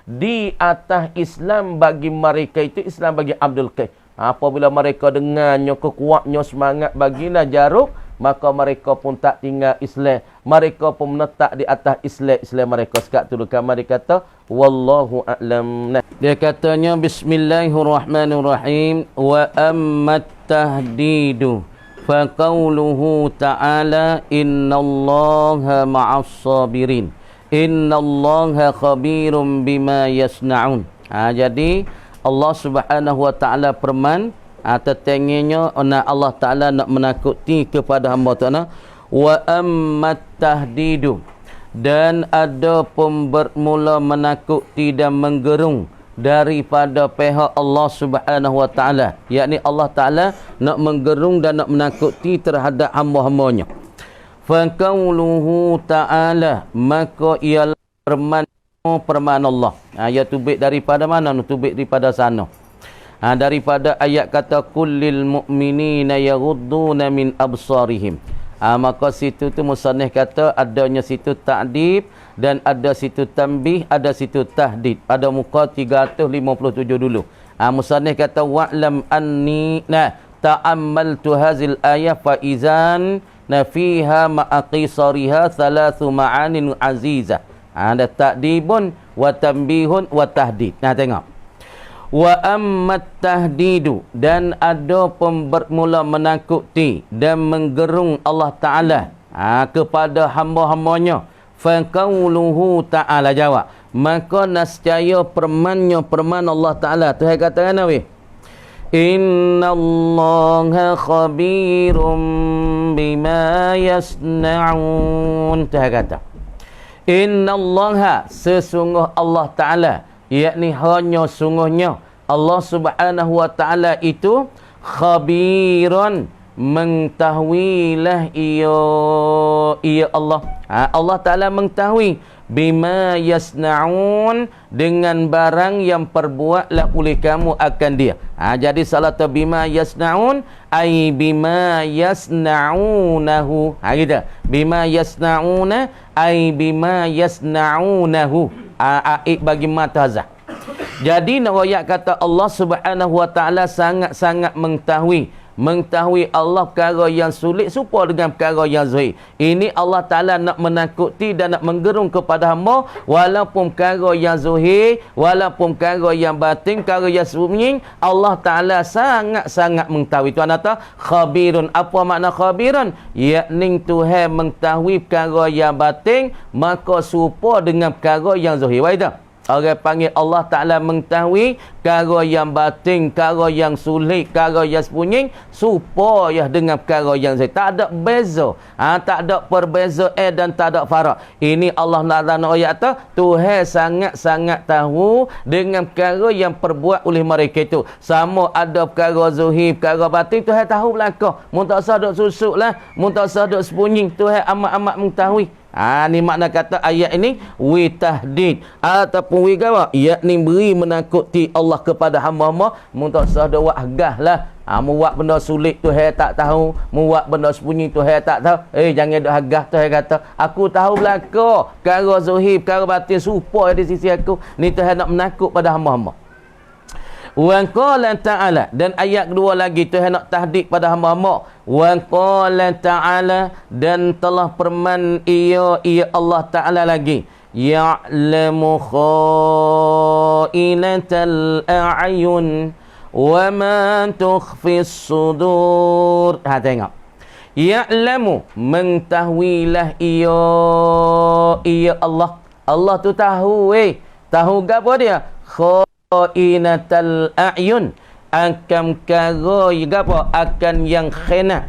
di atas Islam bagi mereka itu, Islam bagi Abdul Qais. Apabila mereka dengannya kekuatnya semangat bagilah Jarud, maka mereka pun tak tinggal Islam. Mereka pun menetap di atas Islam mereka. Sekat tu kamar dia kata, wallahu a'lam. Dia katanya, bismillahirrahmanirrahim, wa ammat tahdidu fa qawluhu ta'ala innallaha ma'as sabirin innallaha khabirum bima yasna'un. Jadi Allah Subhanahu wa taala firman, tetengahnya Allah Ta'ala nak menakuti kepada hamba Ta'ala. Wa ammat tahdidu, dan ada pun bermula menakuti dan menggerung daripada pihak Allah Subhanahu wa Ta'ala, yakni Allah Ta'ala nak menggerung dan nak menakuti terhadap hamba-hambanya. Fa qawluhu ta'ala, maka ialah firman Allah. Ia tubik daripada mana? Tubik daripada sana. Daripada ayat kata kullil mu'minina yaghudduna min absarihim. Maka situ tu musannif kata adanya situ ta'dib dan ada situ tanbih, ada situ tahdid. Pada muka 357 dulu. Musannif kata wa'lam anni ta'ammaltu hazil ayat fa izan fiha ma'aqisariha thalathu ma'anin azizah. Ada ta'dibun wa tanbihun wa tahdid. Tengok. Wa ammat tahdidu, dan ada bermula menakuti dan menggerung Allah Ta'ala kepada hamba-hambanya. Faqauluhu ta'ala, jawab, maka nascaya permannya perman Allah Ta'ala. Tuhan kata kan weh, innallaha khabirum bima yasna'un. Tuhan kata, innallaha, sesungguh Allah Ta'ala, yakni hanya sungguhnya Allah Subhanahu wa Ta'ala itu khabirun, mengetahuilah ia Allah. Allah Ta'ala mengetahui bima yasna'un, dengan barang yang perbuatlah oleh kamu akan dia. Jadi salah tu bima yasna'un ai bima yasna'unahu. Gitu. Bima yasna'una ai bima yasna'unahu. Bagi matazah. Jadi nak kata Allah Subhanahu wa Ta'ala sangat-sangat mengetahui Allah perkara yang sulit serupa dengan perkara yang zahir. Ini Allah Ta'ala nak menakuti dan nak menggerung kepada hamba, walaupun perkara yang zahir, walaupun perkara yang batin, perkara yang sembunyi, Allah Ta'ala sangat-sangat mengetahui. Tuan kata khabirun. Apa makna khabirun? Yakni Tuhan mengetahui perkara yang batin, maka serupa dengan perkara yang zahir. Waidah. Orang panggil Allah Ta'ala mengetahui perkara yang batin, perkara yang sulit, perkara yang sembunyi, supaya dengan perkara yang zahir. Tak ada beza. Tak ada perbeza dan tak ada farak. Ini Allah Ta'ala ayat tu, Tuhan sangat-sangat tahu dengan perkara yang perbuat oleh mereka itu. Sama ada perkara zahir, perkara batin, Tuhan tahu belakang. Mun tak usah duk susuk lah, mun tak usah duk sembunyi, Tuhan amat-amat mengetahui. Ni makna kata ayat ini wi tahdid ataupun wi gawa, yakni beri menakuti Allah kepada hamba-hamba. Mun tak usah dak buat agah lah. Mu buat benda sulit tu hai tak tahu, mu buat benda sembunyi tu hai tak tahu. Jangan dak agah tu hai kata aku tahu belaka perkara zahir, perkara batin serupa di sisi aku. Ni tu hai nak menakut pada hamba-hamba. Wa qala ta'ala, dan ayat kedua lagi Tuhan nak tahdid pada hamba-hamba. Wa qala ta'ala, dan telah firman ia Allah Ta'ala lagi, ya'lamu kha'inatal a'yun wa ma tukhfis sudur. Tengok, ya'lamu, mengetahuilah ia Allah tu tahu. Tahu gapo dia? Kha'inatal a'yun, akan perkara gapo? Akan yang khina.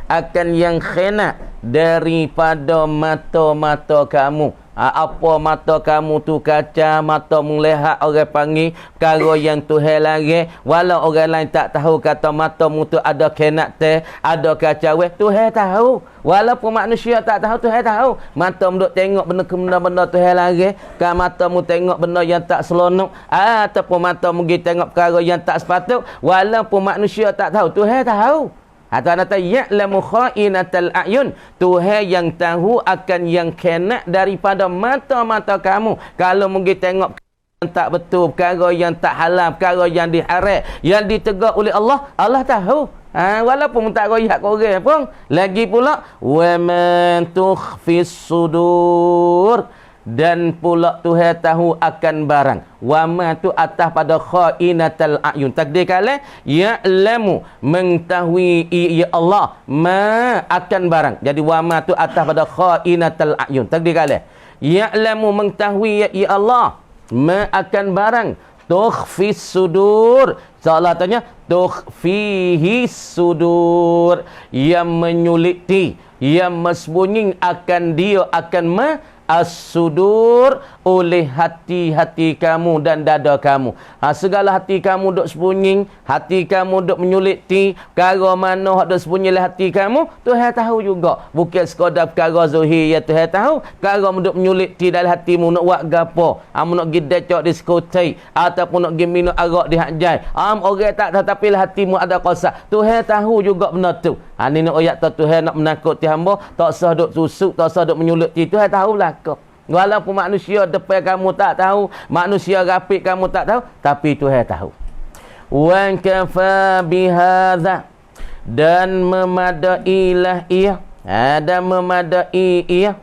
Akan yang khina daripada mata-mata kamu. Apa mata kamu tu kaca, mata melihat orang panggil perkara yang Tuhan larang, walau orang lain tak tahu kata matamu tu ada kenat teh, ada kaca weh, Tuhan tahu. Walaupun manusia tak tahu, Tuhan tahu. Matamu duk tengok benda-benda Tuhan larang, kan matamu tengok benda yang tak seronok, ataupun matamu pergi tengok perkara yang tak sepatut, walaupun manusia tak tahu, Tuhan tahu. Tuhan kata ya'lamu kha'inatal a'yun, Tuhan yang tahu akan yang kena daripada mata-mata kamu. Kalau mungkin tengok yang tak betul, perkara yang tak halal, perkara yang diharam, yang ditegak oleh Allah, Allah tahu. Walaupun tak royak korang pun. Lagi pula wa man tukhfis sudur, dan pula Tuhan tahu akan barang. Wa ma tu atas pada kha'inatal a'yun. Takdir kala ya'lamu, mengetahui ya Allah ma akan barang. Jadi wa ma tu atas pada kha'inatal a'yun. Takdir kala ya'lamu, mengetahui ya Allah ma akan barang. Tukhfis sudur, Allah tanya tukhfihi sudur, yang menyuliti, yang mesbunyi akan dia, akan as-sudur, oleh hati-hati kamu dan dada kamu. Segala hati kamu duk sembunyi, hati kamu duk menyuliti, perkara mana duk sembunyi oleh hati kamu, Tuhan tahu juga. Bukan sekadar perkara zahir ya Tuhan tahu, perkara duk menyuliti dalam hatimu, nak buat gapo, nak pergi decok diskotek ataupun nak pergi minum arak di hajai. Orang tak tahu tapi hatimu ada kosak, Tuhan tahu juga benda tu. Ni nak ayat Tuhan nak menakuti hamba, tak usah duk susuk, tak usah duk menyuliti, Tuhan tahu belaka. Walaupun manusia depan kamu tak tahu, manusia rapik kamu tak tahu, tapi Tuhan tahu. Wa kafa bihadza, dan memadailah ia, dan memadai ia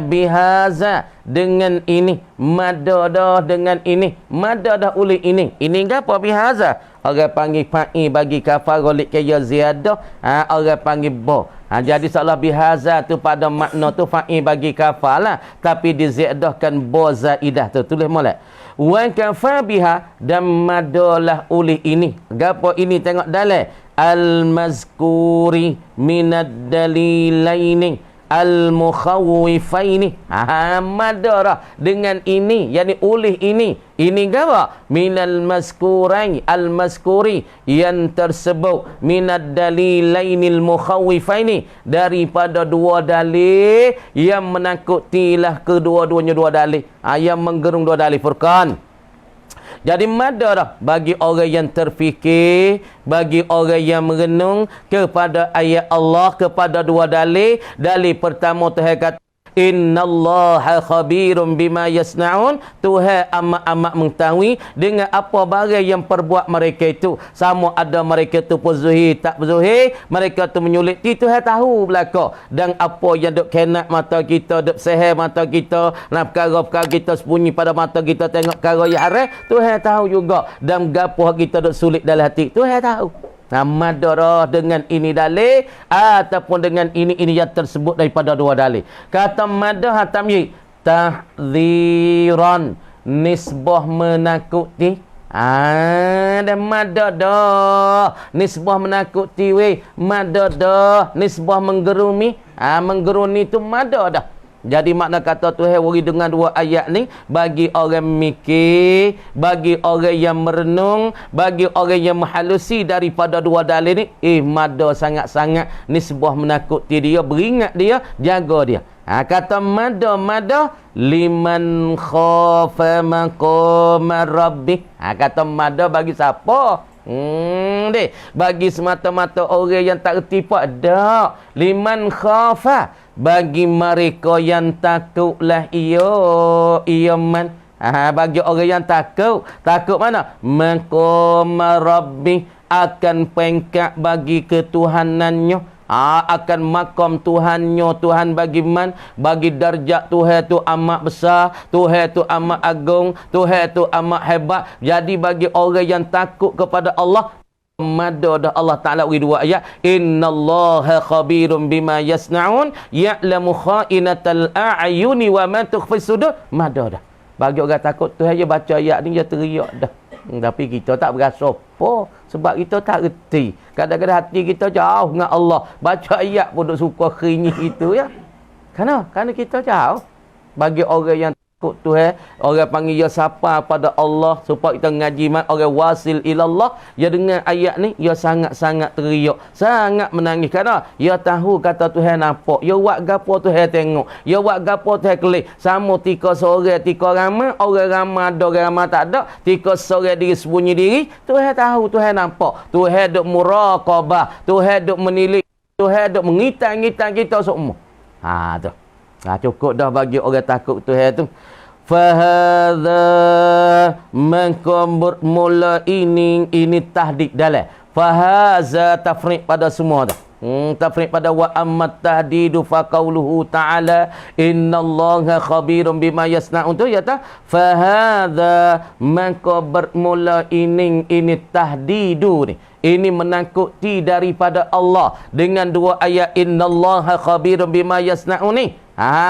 bihaza dengan ini, madadah dengan ini, madadah oleh ini. Ini apa bihaza? Orang panggil fa'i bagi kafarah lik kaya ziyadah, orang panggil ba. Jadi seolah bihaza tu pada makna tu fa'i bagi kafarah, tapi diziadahkan ba zaidah tu. Tulis molek. Wa kafa biha, dan madalah oleh ini. Gapo ini tengok dalil. Al-mazkuri minad dalilaini al-mukhawwifaini. Madarah dengan ini, yakni oleh ini. Ini apa? Minal mazkurai, al-mazkuri, yang tersebut minad dalilainil mukhawwifaini, daripada dua dalil yang menakutilah kedua-duanya dua dalil. Yang menggerung dua dalil Furqan. Jadi madarah bagi orang yang terfikir, bagi orang yang merenung kepada ayat Allah, kepada dua dalil. Dalil pertama Tuhan kata, innallaha khabirum bima yasnaun. Tuhan amat-amat mengetahui dengan apa barang yang perbuat mereka itu. Sama ada mereka tu berzuhir tak berzuhir, mereka tu menyuliti, Tuhan tahu belaka. Dan apa yang duk kenat mata kita, duk seher mata kita, nak perkara-perkara kita sembunyi pada mata kita, tengok perkara yang haram, Tuhan tahu juga. Dan gapo kita duk sulit dalam hati, Tuhan tahu. Madarah dengan ini dalil ataupun dengan ini yang tersebut daripada dua dalil. Kata madah tamyiz tahdziran, nisbah menakuti. Dan madadah nisbah menakuti we, madadah nisbah menggerumi. Menggeruni itu madadah. Jadi makna kata Tuhan wari dengan dua ayat ni, bagi orang mikir, bagi orang yang merenung, bagi orang yang menghalusi daripada dua dalil ni, mada sangat-sangat nisbah menakuti dia, beringat dia, jaga dia. Kata mada liman khafa maqama rabbih. Kata mada bagi siapa? Bagi semata-mata orang yang tak reti pak dak. Liman khafa, bagi mereka yang takutlah ia man. Bagi orang yang takut mana? Maqama rabbi, akan pengkat bagi ketuhanannya. Akan makam Tuhannya, Tuhan bagi man, bagi darjat Tuhan tu amat besar, Tuhan tu amat agung, Tuhan tu amat hebat. Jadi bagi orang yang takut kepada Allah, madadah Allah Ta'ala bagi dua ayat, innallaha khabirum bima yasna'un ya'lamu kha'inatal a'yuni wa ma tukhfi sudur. Madadah bagi orang takut Tuhan, dia baca ayat ni dia teriak dah. Tapi kita tak berasa apa, sebab kita tak reti. Kadang-kadang hati kita jauh dengan Allah, baca ayat pun duk suka keringih itu ya. Kerana kita jauh. Bagi orang yang takut Tuhan, orang panggil dia sapa pada Allah, supaya kita ngaji mat, orang wasil ilallah, dia dengan ayat ni dia sangat-sangat teriak, sangat menangis, kerana dia tahu kata Tuhan nampak, dia buat gapo Tuhan tengok, dia buat gapo Tuhan kelih. Sama tika sore, tika ramai, orang ramai ada, orang ramai tak ada, tika sore diri sembunyi diri, Tuhan tahu, Tuhan nampak, Tuhan duk muraqabah, Tuhan duk menilik, Tuhan duk mengitan-ngitan kita semua. Tu cukup dah bagi orang takut Tuhan tu. Fahadha, maka bermula ini tahdid dalam. Fahaza tafriq pada semua dah. Tafriq pada wa ammat tahdidu fa qauluhu ta'ala innallaha khabirum bima yasna'un tu ya ta. Fahadha, maka bermula ini tahdidu ni, ini menakuti daripada Allah dengan dua ayat innallaha khabirum bima yasna'un ni.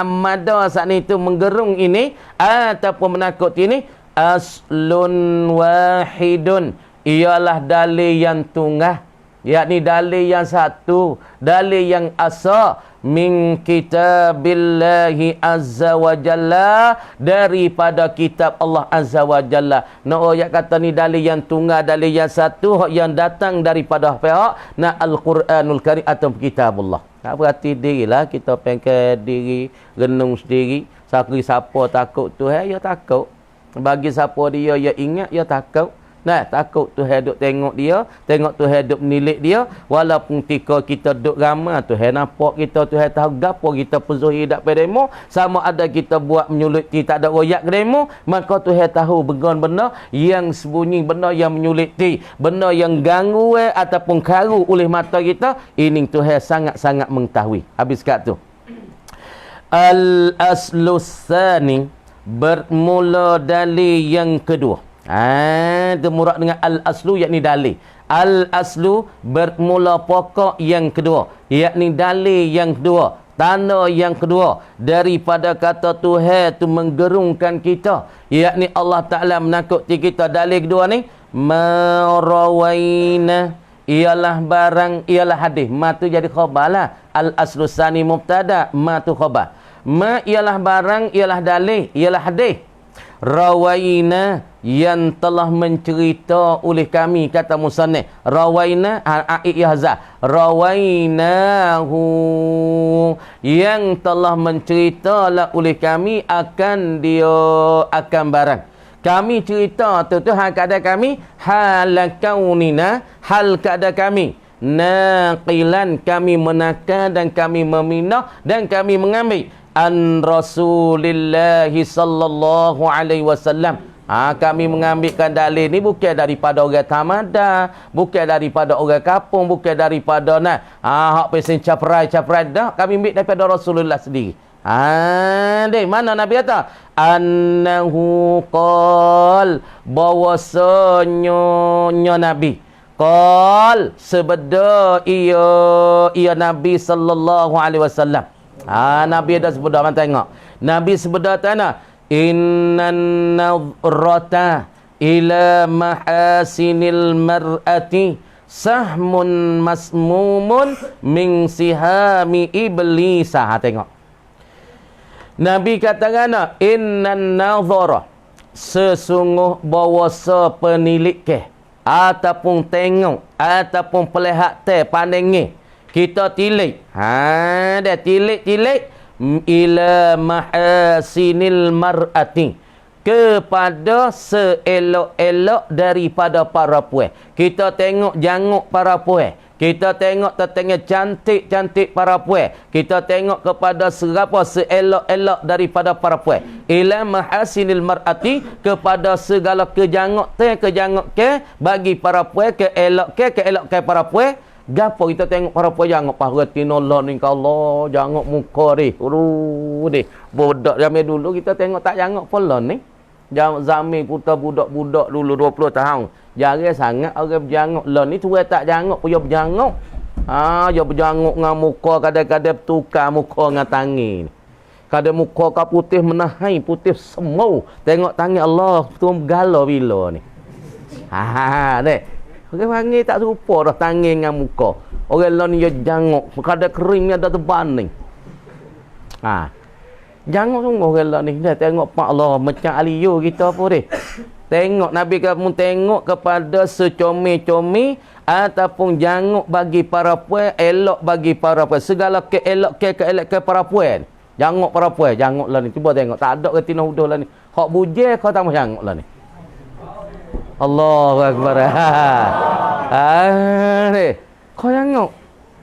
Mada saat ni tu menggerung ini ataupun menakuti ini, aslun wahidun, ialah dalil yang tunggal, yakni dalil yang satu, dalil yang asal min kitabillahi azza wa jalla, daripada kitab Allah azza wa jalla. Ayat kata ni dalil yang tunggal, dalil yang satu yang datang daripada pihak Al-Quranul Karim atau kitabullah. Berarti dirilah kita pengkel diri, renung sendiri. Siapa takut Tuhan, dia takut. Bagi siapa dia ingat, dia takut. Takut Tuhan duk tengok dia, tengok Tuhan duk menilik dia. Walaupun ketika kita duk ramai, Tuhan nampak kita, Tuhan tahu gapo kita berzuhir dak pedemo. Sama ada kita buat menyuliti tak ada royak ke demo, maka Tuhan tahu benar-benar yang sembunyi, benar yang menyuliti, benar yang ganggu ataupun karu oleh mata kita. Ini Tuhan sangat-sangat mengetahui. Habis kat tu. Al-aslusani, bermula dalil yang kedua. Itu murad dengan al-aslu, yakni dalil. Al-aslu, bermula pokok yang kedua, yakni dalil yang kedua, tanda yang kedua daripada kata Tuhan tu menggerungkan kita, yakni Allah Ta'ala menakuti kita. Dalil kedua ni, marawaina, ialah barang, ialah hadis. Ma tu jadi khabar lah. Al-aslu sani mubtada, ma tu khabar. Ma ialah barang, ialah dalil, ialah hadis. Rawaina, yang telah mencerita oleh kami, kata musannif. Rawaina, i'yahza. Rawainahu, yang telah menceritalah oleh kami akan dia, akan barang. Kami cerita tu hal keadaan kami, hal kaunina, hal keadaan kami. Naqilan, kami menakar dan kami memindah dan kami mengambil an Rasulillahi sallallahu alaihi wasallam. Kami mengambilkan dalil ni bukan daripada orang tamada, bukan daripada orang kampung, bukan daripada hak pesen caprai dah. Kami ambil daripada Rasulullah sendiri. Dek, mana Nabi kata? Annahu qal, bahwasanya Nabi qal, sebeda ia Nabi sallallahu alaihi wasallam. Nabi ada sebeda, mana tengok. Nabi sebeda tanah, innan nadhrata ila mahasinil mar'ati sahmun masmumun min sihami iblis. Tengok. Nabi katakan, innan nadhara, sesungguh bahawasa penilik ataupun tengok ataupun pelihat pandangnya, kita tilik. Dia tilik ila mahasinil mar'ati, kepada seelok-elok daripada para puan. Kita tengok janguk para puan. Kita tengok tetangga cantik-cantik para puan. Kita tengok kepada serapa seelok-elok daripada para puan. Ila mahasinil mar'ati, kepada segala kejanguk bagi para puan, keelok para puan. Gapo kita tengok para puan janguk pahatina Allah ni, kalau janguk muka dia. Budak zaman dulu kita tengok tak janguk pula ni. Zaman putar budak-budak dulu 20 tahun. Jarang sangat orang berjanguk. Lah ni tua tak janguk, dia berjanguk. Dia berjanguk dengan muka, kadang-kadang tukar muka dengan tangan. Kadang muka kau putih menahai, putih semau. Tengok tangan Allah tu galau bila ni. Dek. Orang panggil tak serupa dah tangan dengan muka. Orang lah ni dia janguk, kadang keringnya ada teban ni. Janguk sungguh orang lah ni. Dia tengok Pak Allah macam aliyo kita apa dia. Tengok Nabi kamu tengok kepada secomel-comel ataupun janguk bagi para puan, elok bagi para puan. Segala keelok ke para puan. Janguk para puan, janguk lah ni. Cuba tengok, tak ada ketina huduh lah ni. Hak bujel kau tak mau janguk lah ni. Allahu Akbar. Kau janguk.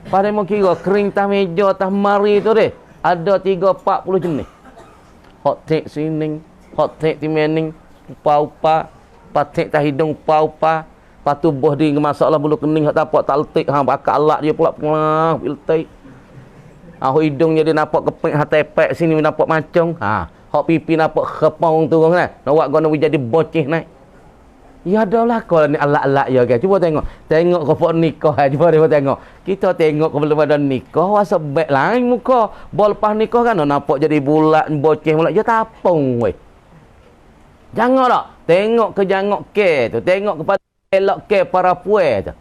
Pada mau kira kering tah meja tah mari tu deh. Ada 3-40 jenis. Hot tek sining, hot tek timening, upa-upa, patek tah hidung upa-upa, patu boh di masalah bulu kening hak tapak tak letik bakal alak dia pula pengah letik. Hidung dia nampak kepek hak tepek sini nampak macong. Hak pipi nampak kepong tu kan. Nak guna jadi bocih naik. Ya adalah kau ni alak-alak ya kan. Cuba tengok. Tengok kau nikah. Cuba tengok. Kita tengok kau pada nikah. Wasa baik lain muka. Bol lepas nikah kan. Nampak jadi bulat. Boceh mulak. Dia tapung weh. Jangan tak. Tengok ke jangok ke tu. Tengok kepada elok ke para puan tu.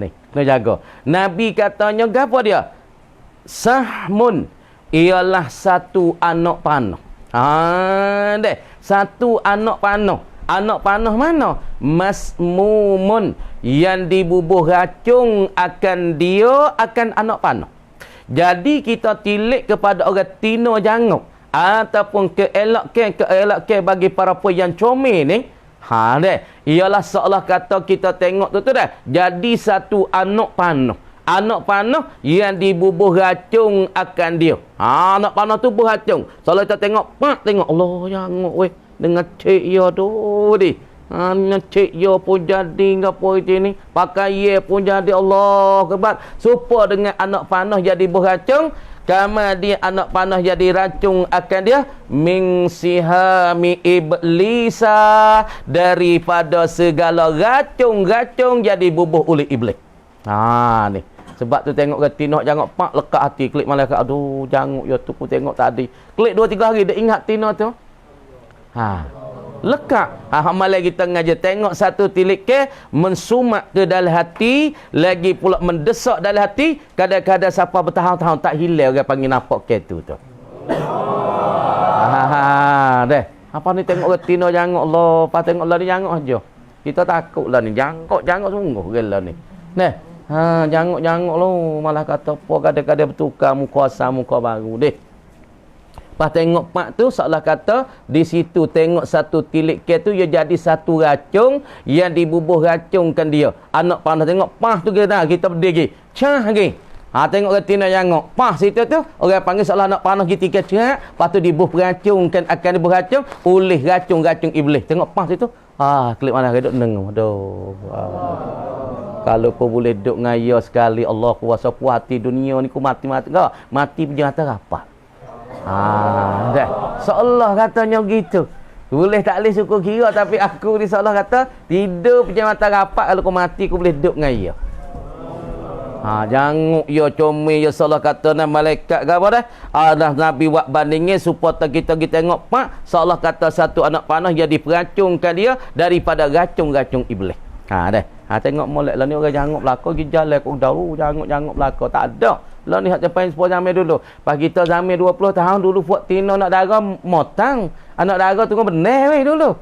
Ni. Kena jaga. Nabi katanya apa dia? Sahmun. Ialah satu anak panah. Deh. Satu anak panah. Anak panah mana? Masmumun, yang dibubuh racun akan dia, akan anak panah. Jadi kita tilik kepada orang tino janguk ataupun keelok bagi para puan yang comel ni. Ialah seolah kata kita tengok tu dah. Jadi satu anak panah. Anak panah yang dibubuh racun akan dia. Anak panah tu bubuh racun. Soalnya kita tengok, tengok Allah janguk weh. Dengan cik ya tu di. Dengan cik ya pun jadi apa itu ni. Pakai ye pun jadi Allah kebat. Supaya dengan anak panah jadi beracung. Kemudian anak panah jadi racun akan dia min sihami iblisa, daripada segala racun-racun jadi bubuh oleh iblis. Ni. Sebab tu tengok reti nak jangan pak lekat hati klik malaikat. Aduh, janguk yo tu ku tengok tadi. Klik 2-3 hari dia ingat tino tu. Lekat. Malam kita ngaji tengok satu tilik ke mensumak ke dalam hati, lagi pula mendesak dalam hati, kadang-kadang siapa bertahun-tahun tak hilang orang panggil nampak ke tu. Deh. Apa ni tengok reti nak janguk Allah, apa tengok Allah ni janguk aja. Kita takutlah ni janguk sungguh gila ni. Neh. Janguk lu malah kata apa kadang-kadang bertukar muka asam muka baru deh. Pas tengok pak tu seolah kata di situ tengok satu tilik ke tu ia jadi satu racun yang dibubuh racunkan dia. Anak panah tengok pah tu kita berdiri. Cah lagi. Tengok retina janguk. Pah situ tu orang panggil seolah anak panah kita cak, lepas tu dibuh racunkan akan dibuh racun oleh racun-racun iblis. Tengok pah situ. Klik mana reduk neng. Aduh. Kalau kau boleh duduk ngaya sekali, Allah kuasa puas hati dunia ni ku mati-mati kau. Mati punya mata rapat. Dah. Seolah katanya gitu. Boleh tak boleh syukur kira, tapi aku ni seolah kata tidur punya mata rapat, kalau kau mati ku boleh duduk ngaya. Janguk ya comel ya seolah kata na malaikat ke apa dah. Nabi buat bandingnya supaya kita tengok pak seolah kata satu anak panah jadi peracunkan dia daripada racun-racun iblis. Dah. Tengok molek lah ni orang janguk belakang pergi jalan kau dahulu janguk belakang tak ada. Lah ni hak capai sepuluh zaman dulu. Pas kita zaman 20 tahun dulu buat tino nak dara motang. Anak dara tunggu benar weh dulu.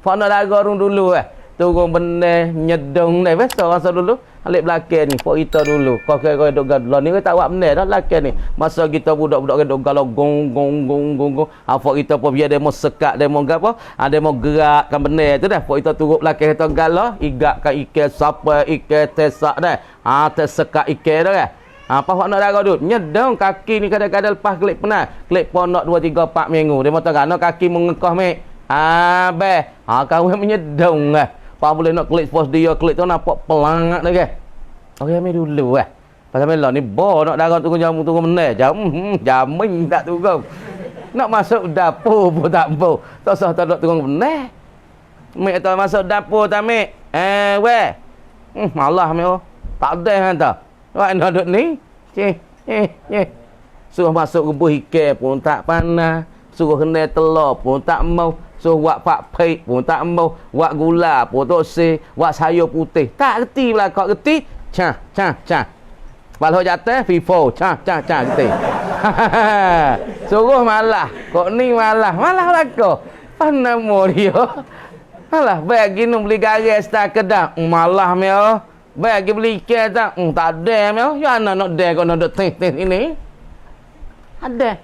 Pak anak dara orang dulu tunggu benar nyedong ni biasa masa dulu. Alik belakang ni, pok kita dulu. Kau kira duk gaduh ni tak buat benar dah belakang ni. Masa kita budak-budak duk galau gong. Pok kita pun biar demo sekat demo gapo, demo gerakkan benar tu dah. Pok kita turut belakang kita galau, igakkan ikan sapa, ikan tesak dah. Tersekat ikan dah kan. Apa hak nak darah duduk? Nyedong kaki ni kadang-kadang lepas klik penat. Klik ponok 2 3 4 minggu. Dia mata kan kaki mengekah mek. Kau menyedong Pak boleh nak klik pos dia, klik tu nampak pelangat lagi. Okey, ambil dulu Pasal Mela ni nak darah tunggu jamu tunggu meneh. Jamin tak tunggu. Nak masuk dapur pun tak mau. Tak sah tak nak tunggu meneh. Mek tak masuk dapur tak mek. Malah mek tak ada hantar. Wak nak duduk ni. Suruh masuk rubuh ikan pun tak panas. Suruh kena telur pun tak mau. So buat pak pek pun tak mau, buat gula pun tak se, buat sayur putih. Tak reti pula kau reti. Cah. Kalau jatuh FIFO, cah reti. Suruh malah. Kok ni malah lah kau. Panamo dia. Malah bagi nu beli garis tak kedah. Malah meo. Bagi beli ikan tak. Tak ada meo. Ya nak dek kau nak teh ini. Ada.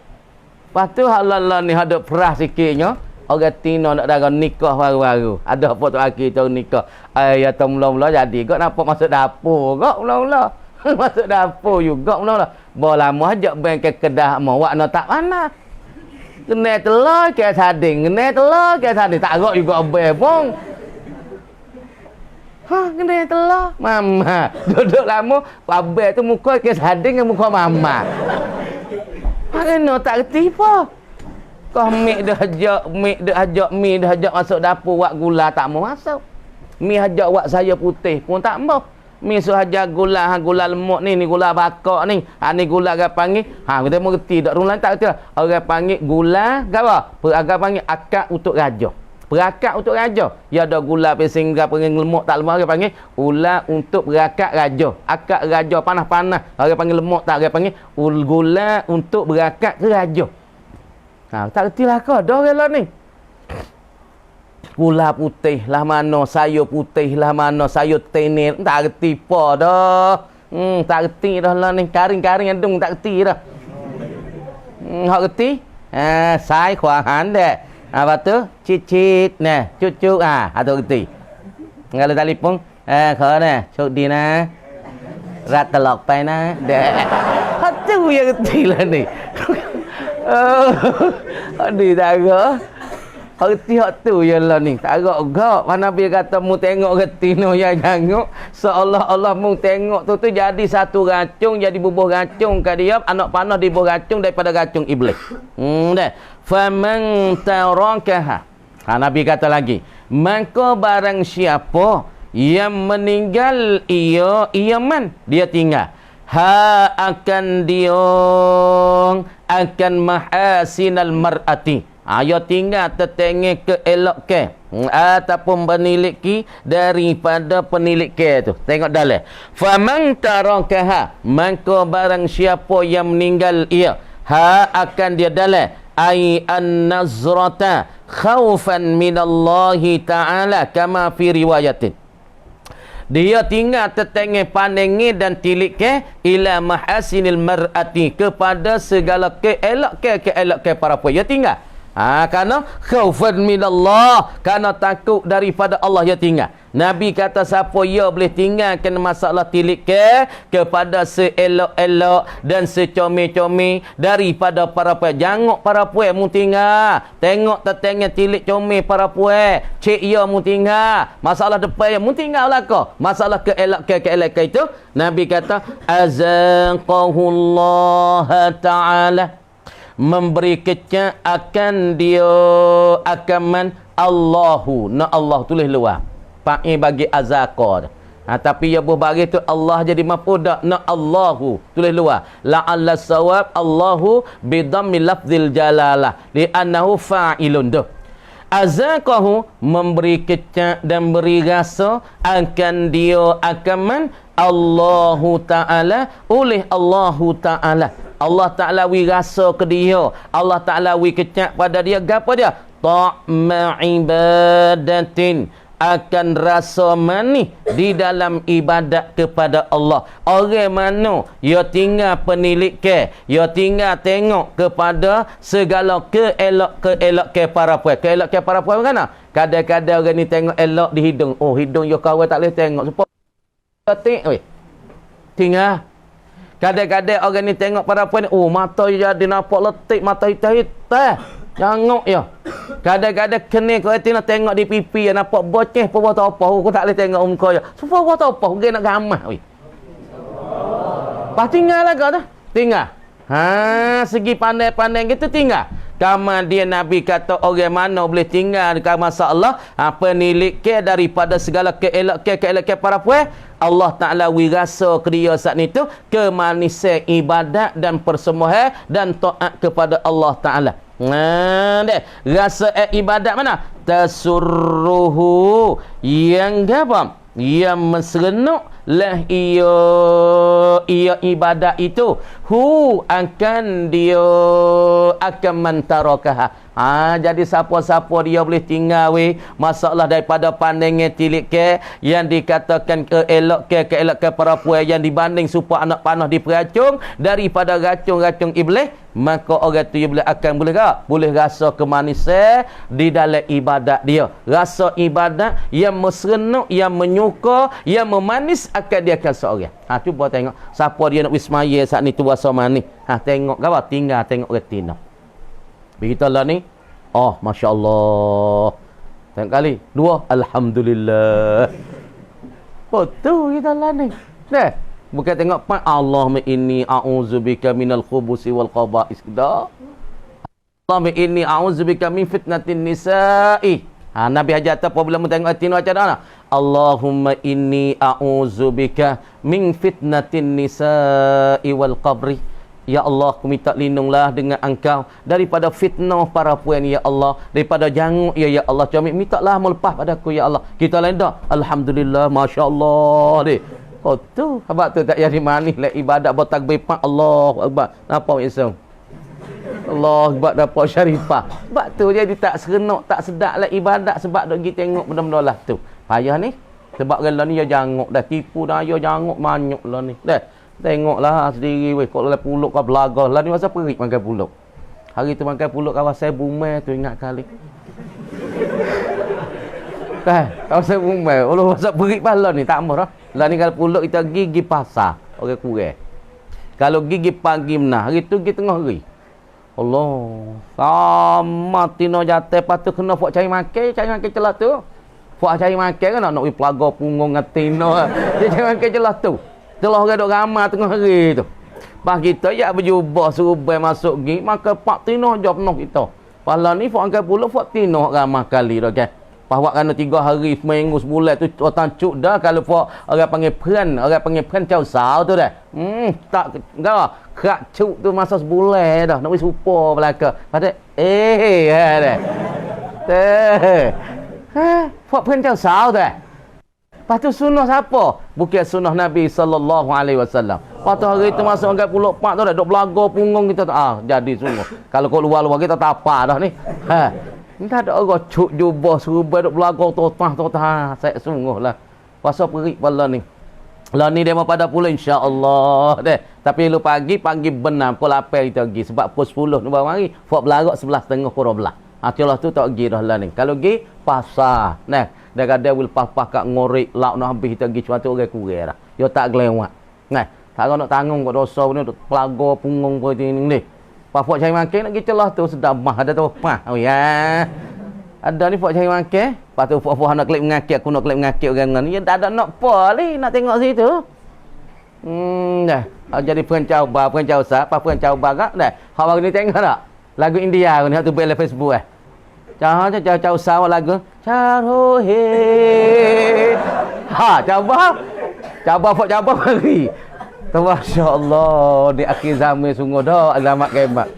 Lepas tu halal ni ada perah sikitnya. Orang Tino nak darah nikah baru-baru. Ada apa tu akhir tu nikah. Ya tu mula-mula jadi. Kau nampak masuk dapur. Kau mula-mula. Masuk dapur juga mula-mula. Bawa lama ajak bengkel kedah. Wak nak tak mana. Kena telur ke sading. Tak agak juga abang pun. Kena telur. Mama. Duduk lama. Abang tu muka ke sading dengan muka mama. Kena tak reti apa. Kau mi dah ajak masuk dapur buat gula tak mau masuk. Mi ajak buat sayur putih pun tak mau. Mi suruh ajak gula lemuk ni gula bakar ni. Ni gula orang panggil. Kita mengerti dak orang lain tak kerti. Orang panggil gula apa? Agak panggil akak untuk raja. Berakak untuk raja. Ya ada gula pesingga panggil lemuk tak lemuk orang panggil gula untuk berakak raja. Akak raja panas-panas. Orang panggil lemuk tak orang panggil gula untuk berakak ke raja. Tak reti lah kau. Dah orang ni. Gula putih lah mana, sayur putih lah mana, sayur tenir. Tak reti apa dah. Tak reti dah lah ni. Karing-karing adung tak reti dah. Hak reti? Sai kuahan dek. Apa tu? Cicit nah, cucuk tu reti. Kalau telefon, kau nah, cuk di nah. Rat telok pai nah. Dek. Hak tu yang reti lah ni. Aduh tak ada. Erti hak tu yalah ni. Tak agak-agak. Nabi kata mu tengok reti no ya janguk. Seolah-olah mu tengok tu jadi satu racun, jadi bubuh racun ke dia, anak panah dibuh racun daripada racun iblis. Dah. Faman tarakaha. Nabi kata lagi, maka barang siapa yang meninggal ia man dia tinggal. Akan dia akan mahasinal mar'ati. Ia tinggal tertengah ke elok ke ataupun peniliki daripada penilik ke tu. Tengok dalam. Faman tarakaha, maka barang siapa yang meninggal ia akan dia dalam ai an-nazrata khaufan minallahi ta'ala kama fi riwayatin. Dia tinggal tertengah pandangi dan tilik ke ila mahasinil mar'ati, kepada segala keelok ke para puan. Dia tinggal kerana khaufan minallah, kerana takut daripada Allah dia tinggal. Nabi kata siapa ia boleh tinggalkan masalah tilik kepada seelok-elok dan secomel-comel daripada para puan. Jangok para puan mu tinggal. Tengok tetangga tilik comel para puan. Cik ia mu tinggal. Masalah depan mu tinggal lah kau. Masalah keelok itu Nabi kata azaqahullah ta'ala, memberi kecak akan dia akan man Allahu. Na Allah tulis luar pakai bagi azaqah. Tapi ya buh bagi tu Allah jadi maf'ul na Allahu tulis luar. La'alla sawab Allahu bidhammi lafzil jalalah li'annahu fa'ilun tu. Azaqahu memberi kecak dan beri rasa akan dia akan man Allahu Ta'ala, oleh Allahu Ta'ala. Allah Ta'ala wi rasa ke dia, Allah Ta'ala wi kecak pada dia. Gapo dia? Ta'ma ibadatin, akan rasa manis di dalam ibadat kepada Allah. Orang mana ia tinggal penilik ia tinggal tengok kepada segala keelok ke para puan. Keelok ke para puan kan? Kadang-kadang orang ni tengok elok di hidung. Oh, hidung yo kawan tak boleh tengok. Supaya ketik weh. Tinggal. Kadang-kadang orang ni tengok para puan, oh mata jadi nampak letik, mata hitam-hitam. Jangok ya. Kadang-kadang kena kau nak tengok di pipi ya, nampak boceh apa buat apa. Aku tak boleh tengok muka ya. Supaya buat apa? Aku nak gamah weh. Pas tinggal lah kau dah. Tinggal. Segi pandai-pandai gitu tinggal. Kama dia Nabi kata orang mana boleh tinggal dekat masa Allah penilik daripada segala keelok para puan. Allah Ta'ala wirasa ke dia saat itu kemanisan ibadat dan persembahan dan taat kepada Allah Ta'ala. Rasa ibadat mana? Tasurruhu, yang gabam, yang menserenuk lah ia ibadat itu akan dia akan mentarakaha. Jadi siapa-siapa dia boleh tinggal masalah daripada pandangan tilik yang dikatakan keelok para puan yang dibanding supaya anak panah diperacung daripada racun-racun iblis, maka orang tu boleh rasa kemanisan di dalam ibadat dia. Rasa ibadat yang meserenuk, yang menyuka, yang memanis akan dia akan seorang. Cuba tengok siapa dia nak wismaya saat ni tu rasa manis. Tengok apa? Tinggal tengok retina. Begitulah ni. Oh, Masya Allah. Tengok kali. Dua. Alhamdulillah. Betul kita lah ni. Dah. Bukan tengok pak. Allahumma inni a'udzubika minal khubusi wal khaba'is. Dah. Allahumma inni a'udzubika min fitnatin nisa'i. Nabi hajat apa bila mu tengok retina macam mana? Allahumma inni a'udzubika min fitnatin nisa'i wal qabri. Ya Allah, aku minta lindunglah dengan engkau daripada fitnah para puan, ya Allah, daripada janguk, ya Allah. Cuma mintalah melepas padaku, ya Allah. Kita lain dah. Alhamdulillah, Masya Allah deh. Oh tu, sebab tu tak jadi manis lah ibadat bertakbir pak Allahu Akbar. Nampak isam? Allah Akbar dapat syarifah. Sebab tu jadi tak serenuk, tak sedap lah ibadat sebab dok pergi tengok benda-benda lah tu. Payah ni. Sebab orang ni dia janguk dah, tipu dah, dia janguk manyuk lah ni. Dah. Tengoklah sendiri weh, kau lepas puluk kau belagah lah ni, masa perik makan puluk. Hari tu makan puluk kawasan Bumai tu, ingat kali. Kawasan Bumai, Allah masa perik pala ni tak marah. Lah ni kalau puluk kita gigi pasar, orang kurang. Kalau gigi pagi menah, hari tu gigi tengah hari. Allah. Sama tino jatuh patu kena fok cari makan celah tu. Fok cari makan kan nak pergi pelaga punggung dengan tino. Dia cari makan celah tu. Celah orang duk ramai tengah hari tu. Pas kita ya berjubah suruh masuk gi, maka pak tino jawab penuh kita. Pala ni fok angkat pula fok tino ramai kali dah kan. Pas wak kena 3 hari, seminggu, sebulan tu orang cuk dah kalau fok orang panggil pren cau sao tu dah. Tak enggak kerak cuk tu masa sebulan dah nak pergi supor belaka. Pada dah. Fok pren cau sao tu. Lepas tu sunnah siapa? Bukan sunnah Nabi sallallahu alaihi wasallam. Lepas tu hari tu masuk angkat pulak pak tu dah duk belaga punggung kita jadi sungguh. Kalau kau luar kita tak apa dah ni. Tak ada orang cuk jubah serba duk belaga totah. Saya sungguhlah. Puasa perik pala ni. Lah ni demo pada pula insya-Allah deh. Tapi lu pagi benar pukul 8 kita pergi sebab pukul 10 ni baru mari. Fok belarak 11.30 pukul 12. Celah tu tak pergi dah lah ni. Kalau pergi pasar. Nah, dia kata wil pas-pas kat ngorek lauk nak habis kita pergi cuma tu orang kurang dah. Yo tak gelewat. Nah, tak nak tanggung kau dosa ni pelaga punggung pun ni. Pas fok cari makan nak pergi celah tu sedap mah ada tu. Oh ya. Ada ni fok cari makan. Lepas tu fok nak klik mengakit aku nak klik mengakit orang ni. Ya tak ada nak apa ni nak tengok situ. Dah. Jadi perencau sah, apa perencau bagak dah. Hak baru ni tengok tak? Lagu India ni hak tu bel Facebook Cau sawak lagu. Caro he. Cabar mari. Masya-Allah, di akhir zaman sungguh dah alamat kiamat.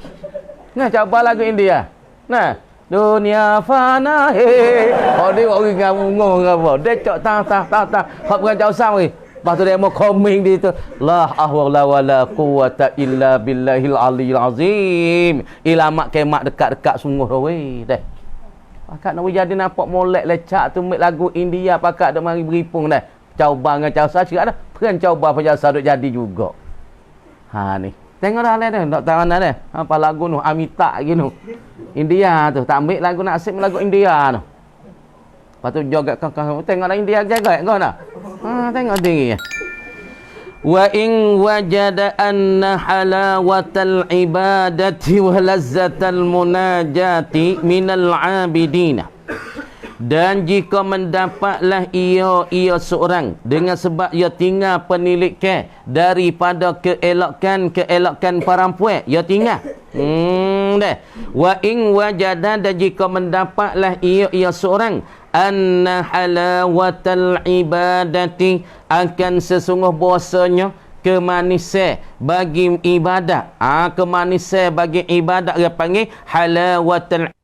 Nah, cabar lagu India. Nah, dunia fana he. Oh dia orang ngamungung apa. Dia cok tah. Hak bukan cau sawak ni. Lepas tu dia mau komen di tu. La hawla wala quwata illa billahil aliyil azim. Ilamat kiamat dekat-dekat sungguh dah weh. Dah. Pakak nak jadi nampak molek lecak tu make lagu India pakak dak mari beripung dah. Caubang dengan cau sah dah. Peran caubang penjasa duk jadi juga. Ni. Tengok dah dah nak tahu dah. Apa lagu tu Amita gini. India tu tak ambil lagu nak asyik lagu India tu. Lepas tu joget kau tengok dah India jaga kau nak. Tengok tinggi. Wa in wajada anna halawatal ibadati wa lazzatal munajati minal abidina. Dan jika mendapatlah ia seorang dengan sebab ia tinggal penilikan daripada keelokan perempuan ia tinggal wa in wajada, dan jika mendapatlah ia seorang anna halawatal ibadati, akan sesungguh bahasanya kemanisan bagi ibadat. Kemanisan bagi ibadat dia panggil halawatul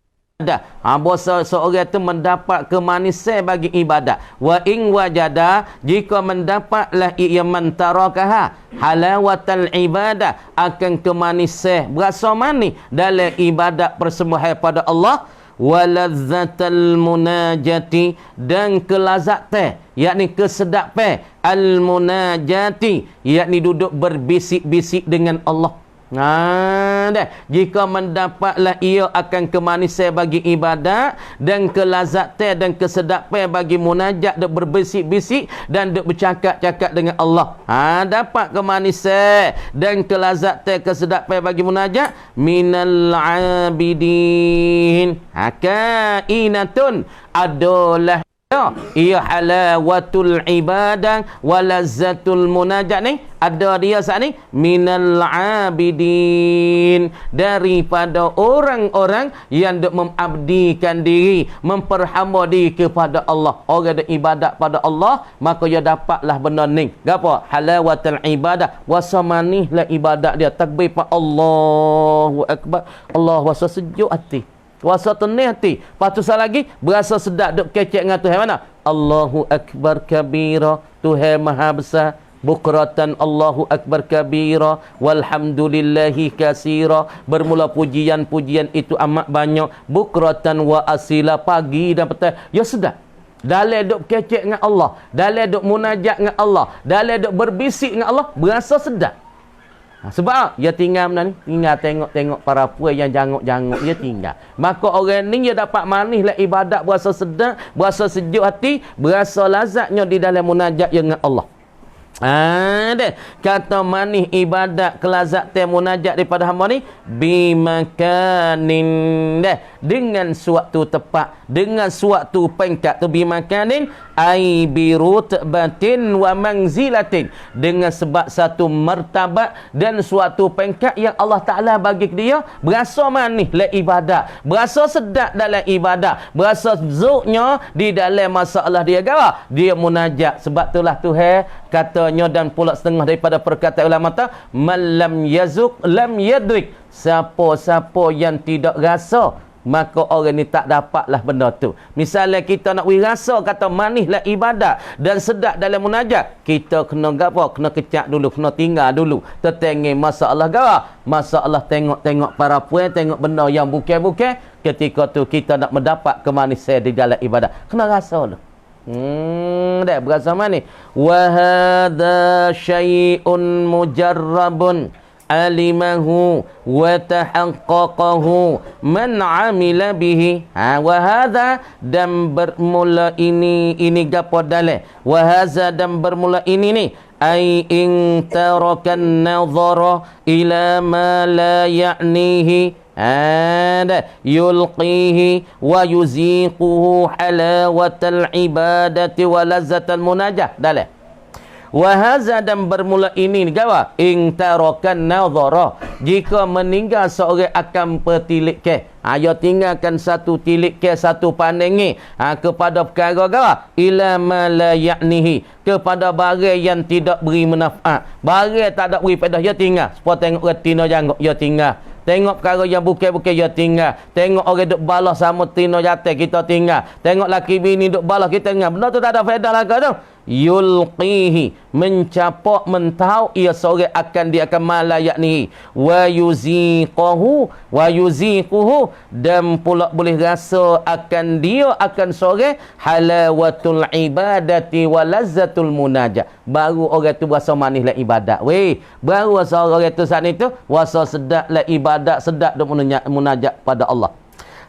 ibadah. Bahasa seorang itu mendapat kemanisan bagi ibadat. Wa in wajada, jika mendapatlah ia mentarakaha halawatul ibadah, akan kemanisan berasa manis dalam ibadat persembahan pada Allah. Walazzatal munajati, dan kelazatan yakni kesedapan al munajati, yakni duduk berbisik-bisik dengan Allah. Dah. Jika mendapatlah ia akan kemanisan bagi ibadat dan kelazatan dan kesedapan bagi munajat, duk berbisik-bisik dan duk bercakap-cakap dengan Allah. Dapat kemanisan dan kelazatan kesedapan bagi munajat minal abidin. Kainatun adalah ia halawatul ibadah walazzatul munajat ni ada dia saat ni minal abidin, daripada orang-orang yang duk mengabdikan diri, memperhamba diri kepada Allah. Orang ada ibadat pada Allah, maka dia dapatlah benda ni. Gapo? Halawatul ibadah, wasamanihlah ibadat dia. Takbir pa Allahu akbar. Allah wasa sejuk hati. Wasa tenih hati. Lepas tu lagi berasa sedap duk kecek dengan Tuhan mana? Allahu akbar kabira, Tuhan maha besar. Bukratan Allahu akbar kabira, walhamdulillahi kasira. Bermula pujian-pujian itu amat banyak. Bukratan wa asila, pagi dan petang. Ya sedap. Dalam duk kecek dengan Allah, dalam duk munajat dengan Allah, dalam duk berbisik dengan Allah, berasa sedap. Sebab dia tinggal mana ni? Tinggal tengok-tengok para puan yang janguk-janguk, dia tinggal. Maka orang ni dia dapat manislah ibadat, berasa sedap, berasa sejuk hati, berasa lazatnya di dalam munajat dengan Allah. Ada kata manih ibadat kelazat munajat daripada hamba ni bimakanin dah, dengan suatu tempat, dengan suatu pengkat tu bimakanin ai birutbatin wa manzilatin, dengan sebab satu martabat dan suatu pengkat yang Allah Taala bagi dia, berasa manih la ibadat, berasa sedap dalam ibadat, berasa zuknya di dalam masalah dia gawa dia munajat. Sebab itulah Tuhan katanya, dan pula setengah daripada perkataan ulama ta, man lam yazuk lam yadrik, siapa-siapa yang tidak rasa maka orang ni tak dapatlah benda tu. Misalnya kita nak rasa kata manislah ibadat dan sedap dalam munajat, kita kena gapo, kena kecak dulu, kena tinggal dulu, tertengih masalah gawa, masalah tengok-tengok para puan, tengok benda yang bukan-bukan. Ketika tu kita nak mendapat kemanisan di dalam ibadat, kena rasa dulu. Dah berasa manis. Wa hadza syai'un mujarrabun alimahu wa tahaqqaqahu man amila bihi. Wa hadza, dan bermula ini gapo dalil. Wa hadza, dan bermula ini ni ai in tarakan nazara ila ma la ya'nihi ada yulqihi wa yuziquhu halawatal ibadati wa lazzatal munajah. Dalil wa hadza, dan bermula ini gawa in tarakan nazara, jika meninggal seorang akan petilik ke, ya tinggalkan satu tilik ke, satu pandangi kepada perkara gawa ila ma la ya'nihi, kepada barang yang tidak beri manfaat, barang tak ada beri faedah, ya tinggal. Supaya tengok retina janggut, ya tinggal. Tengok perkara yang bukan-bukan, ya tinggal. Tengok orang duk balas sama tino jatuh, kita tinggal. Tengok laki bini duk balas, kita tinggal. Benda tu tak ada faedah lagi tu. Yulqihi, mencapak, mentau ia seorang akan dia akan malayak ni. Wa yuziquhu, dan pula boleh rasa akan dia akan seorang halawatul ibadati wa lazzatul munajat. Baru orang tu rasa manislah ibadat. Weh, baru rasa orang tu saat itu rasa sedaplah ibadat, sedap duk munajat pada Allah.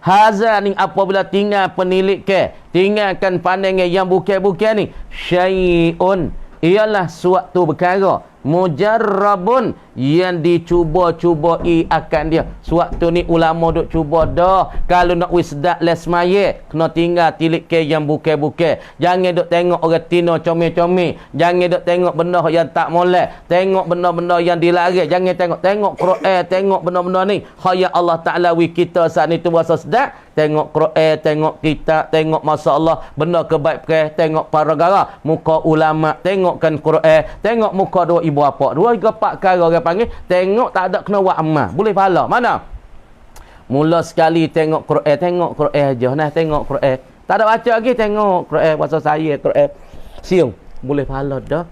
Haza ni apabila tinggal penilik ke, tinggalkan pandangan yang bukan-bukan ni, syai'un, ialah suatu perkara mujarrabun, yang dicuba-cubai akan dia. Suatu ni ulama duk cuba dah, kalau nak wisdak les maya, kena tinggal tilik ke yang bukan-bukan. Jangan duk tengok orang tino comel-comel, jangan duk tengok benda yang tak molek, tengok benda-benda yang dilarang, jangan tengok Quran, tengok benda-benda ni khaya Allah Taala wi kita saat ni tu rasa sedap. Tengok Quran, tengok kitab, tengok masalah benda kebaikan, tengok para gara muka ulama, tengokkan Quran, tengok muka dua ibu bapa, dua tiga empat kali orang panggil, tengok tak ada kena buat amal, boleh pahala. Mana mula sekali tengok Quran aja, nah tengok Quran, tak ada baca lagi, tengok Quran bahasa saya, Quran siung, boleh pahala dah.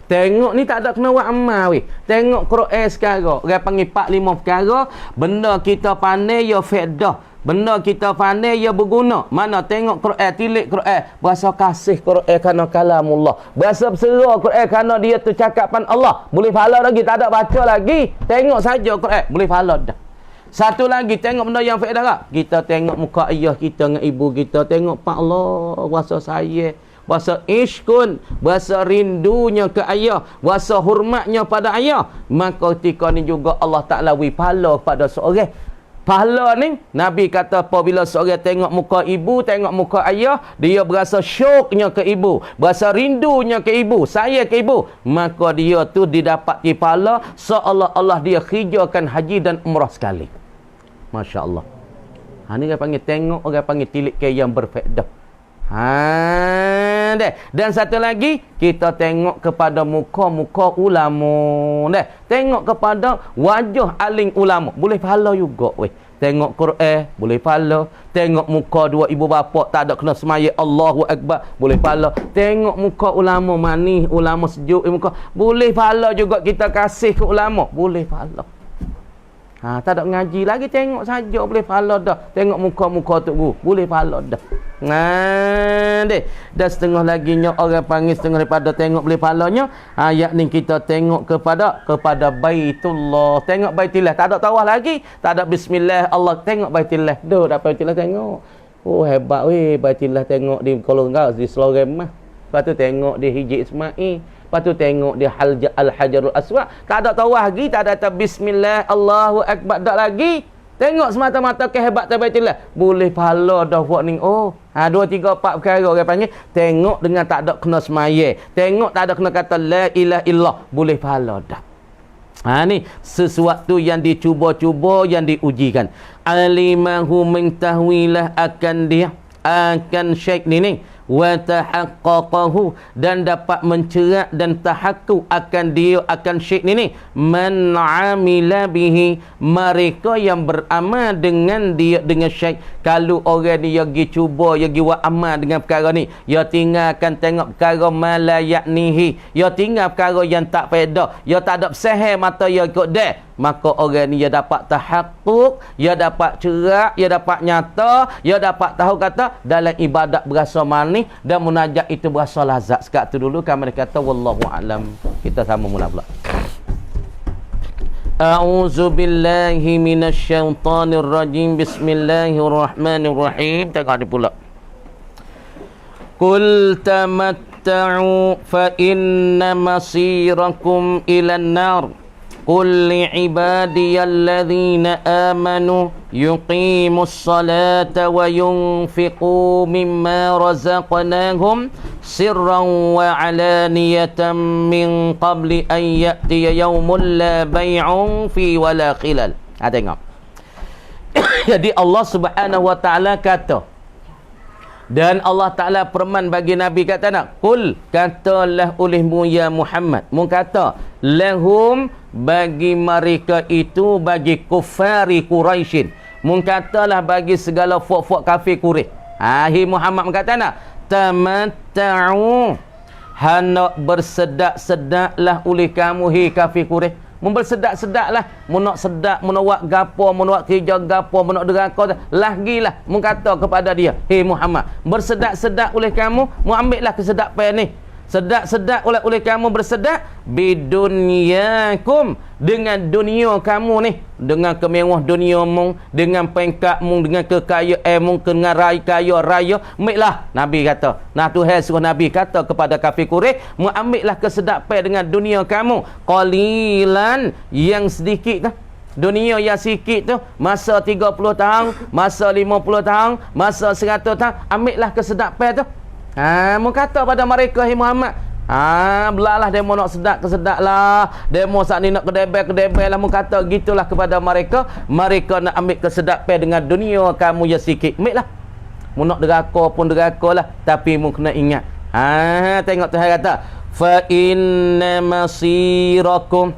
Tengok ni tak ada kena buat amal weh. Tengok Quran sekarang, orang panggil 4-5 perkara benda kita pandai ya faedah, benda kita pandai ya berguna. Mana tengok Quran, tilik Quran, berasa kasih Quran kerana kalamullah, berasa berserah Quran kerana dia tu cakapan Allah, boleh pahala lagi. Tak ada baca lagi, tengok saja Quran, boleh pahala dah. Satu lagi, tengok benda yang faedah tak? Kita tengok muka ayah kita dengan ibu kita, tengok Pak Allah, rasa sayang, rasa ishkun, rasa rindunya ke ayah, rasa hormatnya pada ayah. Maka ketika ni juga Allah Ta'ala wi pahala kepada seorang. Pahala ni, Nabi kata apabila seorang tengok muka ibu, tengok muka ayah, dia berasa syoknya ke ibu, berasa rindunya ke ibu, sayang ke ibu, maka dia tu didapati pahala seolah-olah dia hijaukan haji dan umrah sekali. Masya Allah. Ni orang panggil tengok, orang panggil tilik ke yang berfaedah. Dan satu lagi, kita tengok kepada muka-muka ulama. Tengok kepada wajah aling ulama, boleh pahala juga weh. Tengok Quran, boleh pahala. Tengok muka dua ibu bapa tak ada kena semaya Allahu Akbar, boleh pahala. Tengok muka ulama manis, ulama sejuk muka, boleh pahala juga. Kita kasih ke ulama, boleh pahala. Tak ada ngaji lagi, tengok saja boleh pahala dah. Tengok muka-muka tu guru, boleh pahala dah. Dan setengah lagi nya orang panggil setengah daripada tengok boleh pahalanya, yakni kita tengok kepada Baitullah. Tengok Baitullah, tak ada tawaf lagi, tak ada bismillah Allah, tengok Baitullah. Dah dapat Baitullah tengok. Oh hebat weh Baitullah, tengok di Kolongau di Selorem mah. Lepas tu tengok di Hijik Ismail. Lepas tu tengok dia Al-Hajarul Aswad. Tak ada tawaf lagi, tak ada bismillah, Allahu Akbar dak lagi. Tengok semata-mata kehebatan Baitullah. Boleh pahala dah buat ni. Oh, 2, 3, 4 perkara orang panggil. Tengok dengan tak ada kena semaya. Tengok tak ada kena kata la ilaha illallah. Boleh pahala dah. Ni sesuatu yang dicuba-cuba, yang diujikan. Alimahu mengetahuilah akan dia, akan syekh ni wa tahaqqaqahu, dan dapat mencerak dan tahaqquk akan dia, akan syekh ni man amila bihi, mereka yang beramal dengan dia, dengan syekh. Kalau orang ni dia pergi cuba, dia pergi buat amal dengan perkara ni, dia tinggalkan tengok perkara malayaknihi, dia tinggal perkara yang tak faedah, dia tak ada sahih mata dia ikut dia, maka orang ni dia dapat tahaqquk, dia dapat cerak, dia dapat nyata, dia dapat tahu kata dalam ibadat berasa manis dan munajat itu berasa lazat. Sekat tu dulu kami kata wallahu alam. Kita sama mula pula. A'udzu billahi minasyaitonir rajim. Bismillahirrahmanirrahim. Tengok ni pula. Qul tamatta'u fa inna masirakum ilan nar. Qul li'ibadiyalladzina amanu yuqimus salata wa yunfiqu mimma razaqnahum sirran wa alaniyatan min qabli an ya'tiya yawmun la bay'un fi wala khilal. Tengok. Jadi Allah Subhanahu wa taala kata, dan Allah Ta'ala firman bagi Nabi kata nak, Qul, katalah olehmu ya Muhammad, mu kata lahum, bagi mereka itu, bagi kufari Quraisyin, mu katalah bagi segala fuak-fuak kafir Quraisy. Hai Muhammad, mu kata nak, tamatta'u, hendak bersedak-sedaklah oleh kamu hi kafir Quraisy. Mun bersedak-sedaklah, mun nak sedak, mun nak buat gapo, mun nak kerja gapo, mun nak deraka, lagilah mun kata kepada dia, hei Muhammad, bersedak-sedak oleh kamu, mu ambillah kesedapan ni. Sedak-sedak oleh kamu bersedak bidunyakum, dengan dunia kamu ni, dengan kemewah dunia mung, dengan pengkat mung, dengan kekayaan mung, dengan kaya raya. Ambillah, Nabi kata. Nah, Tuhan suruh Nabi kata kepada kafir Quraisy, mu ambillah kesedapan dengan dunia kamu. Qalilan, yang sedikit tu. Dunia yang sikit tu, masa 30 tahun, masa 50 tahun, masa 100 tahun, ambillah kesedapan tu. Mu kata pada mereka, hai Muhammad, belalah demo nak sedak kesedaklah, demo saat ni nak kedebel lah, mu kata gitulah kepada mereka. Mereka nak ambil kesedapan dengan dunia kamu yang sikit. Ambil lah, mu nak deraka pun deraka lah, tapi mu kena ingat. Tengok Tuhan kata, fa inna masirakum,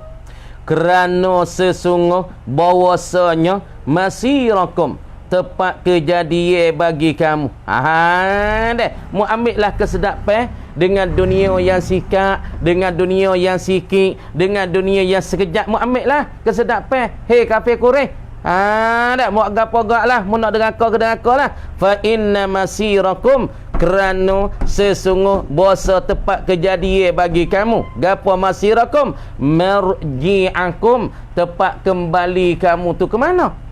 kerana sesungguh bahwasanya masirakum, tepat kejadian bagi kamu. Deh, mu ambillah kesedapan dengan dunia yang sikat, dengan dunia yang sikit, dengan dunia yang sekejap. Mu ambillah kesedapan, hei kafir Quraisy. Dah mu gapo-gaklah, mu nak deraka-derakalah. Fa inna masirakum, kerana sesungguh bahasa tepat kejadian bagi kamu. Gapo masirakum? Marji'akum, tepat kembali kamu tu ke mana?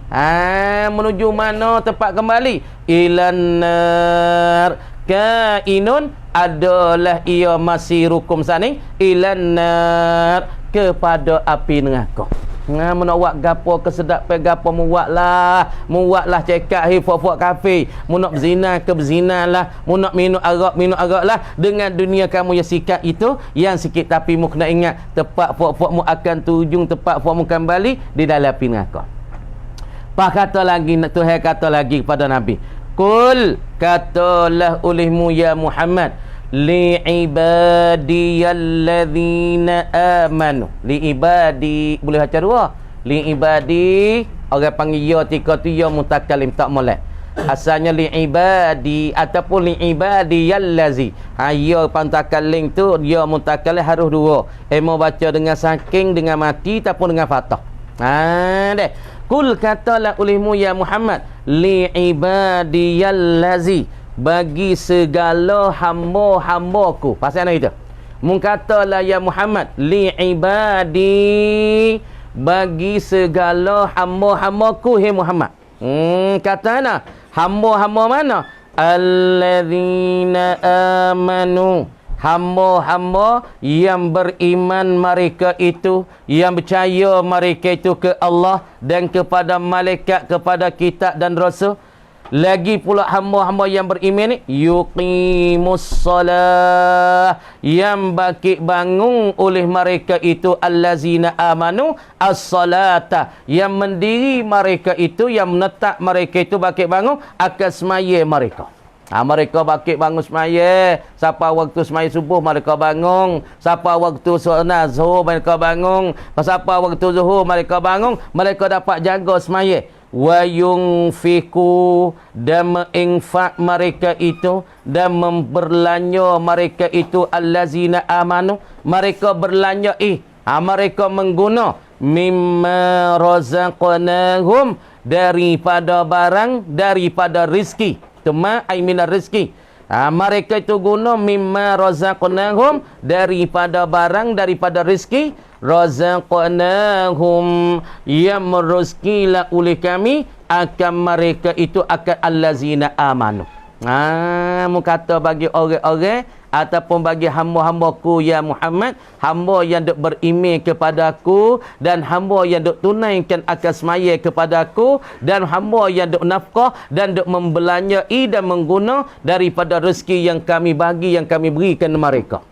Menuju mana tempat kembali? Ilan nar, kainun, adalah ia masirukum sani, ilan nar, kepada api neraka. Nak buat gapo kesedapan gapo mu buatlah cekak hi fuak-fuak kafir. Mu nak berzina ke berzinalah, mu nak minum arak lah. Dengan dunia kamu yang sikat itu, yang sikit, tapi mu kena ingat tempat fuak-fuak mu akan tujung, tempat fuak mu kembali di dalam api neraka. Pak kata lagi, Tuhan kata lagi kepada Nabi, Qul, katalah olehmu ya Muhammad, li'ibadiyalladzina amanu. Li'ibadi, boleh baca dua. Li'ibadi, orang panggil ya tika tu ya mutakalim, tak molek. Asalnya li'ibadi ataupun li'ibadiyallazi. Ya mutakalim tu, ya mutakalim harus dua. Mau baca dengan saking, dengan mati, ataupun dengan fatah. Deh. Kul, katalah olehmu ya Muhammad, li'ibadiyallazi, bagi segala hamba-hambaku. Pasal apa itu? Mu katalah ya Muhammad, li'ibadi, bagi segala hamba-hambaku, hai Muhammad. Kata mana? Hamba-hamba mana? Alladzina amanu, hamba-hamba yang beriman mereka itu, yang percaya mereka itu ke Allah dan kepada malaikat, kepada kitab dan rasul. Lagi pula hamba-hamba yang beriman ni yuqimus salah, yang bangkit bangun oleh mereka itu allazina amanu as-salata, yang mendiri mereka itu, yang menetap mereka itu bangkit bangun akan semaya mereka. Mereka bangkit bangun semaya. Siapa waktu semaya subuh mereka bangun. Siapa waktu sunat zuhur mereka bangun. Siapa waktu zuhur mereka bangun. Mereka dapat jaga semaya. Wa yunfiku, dan menginfak mereka itu, dan memberlanja mereka itu allazina amanu, mereka berlanja mereka mengguna mimma razaqnahum, daripada barang, daripada rizki. Tuma ay minar rizki. Mereka itu guna mimma razaqnahum, daripada barang, daripada rizki. Razaqnahum, yang merezkilah oleh kami akan mereka itu, akan allazina amanu. Mu kata bagi orang-orang ataupun bagi hamba-hambaku ya Muhammad, hamba yang duk beriman kepadaku, dan hamba yang duk tunaikan akal semaya kepadaku, dan hamba yang duk nafkah dan duk membelanjai dan mengguna daripada rezeki yang kami bagi, yang kami berikan mereka.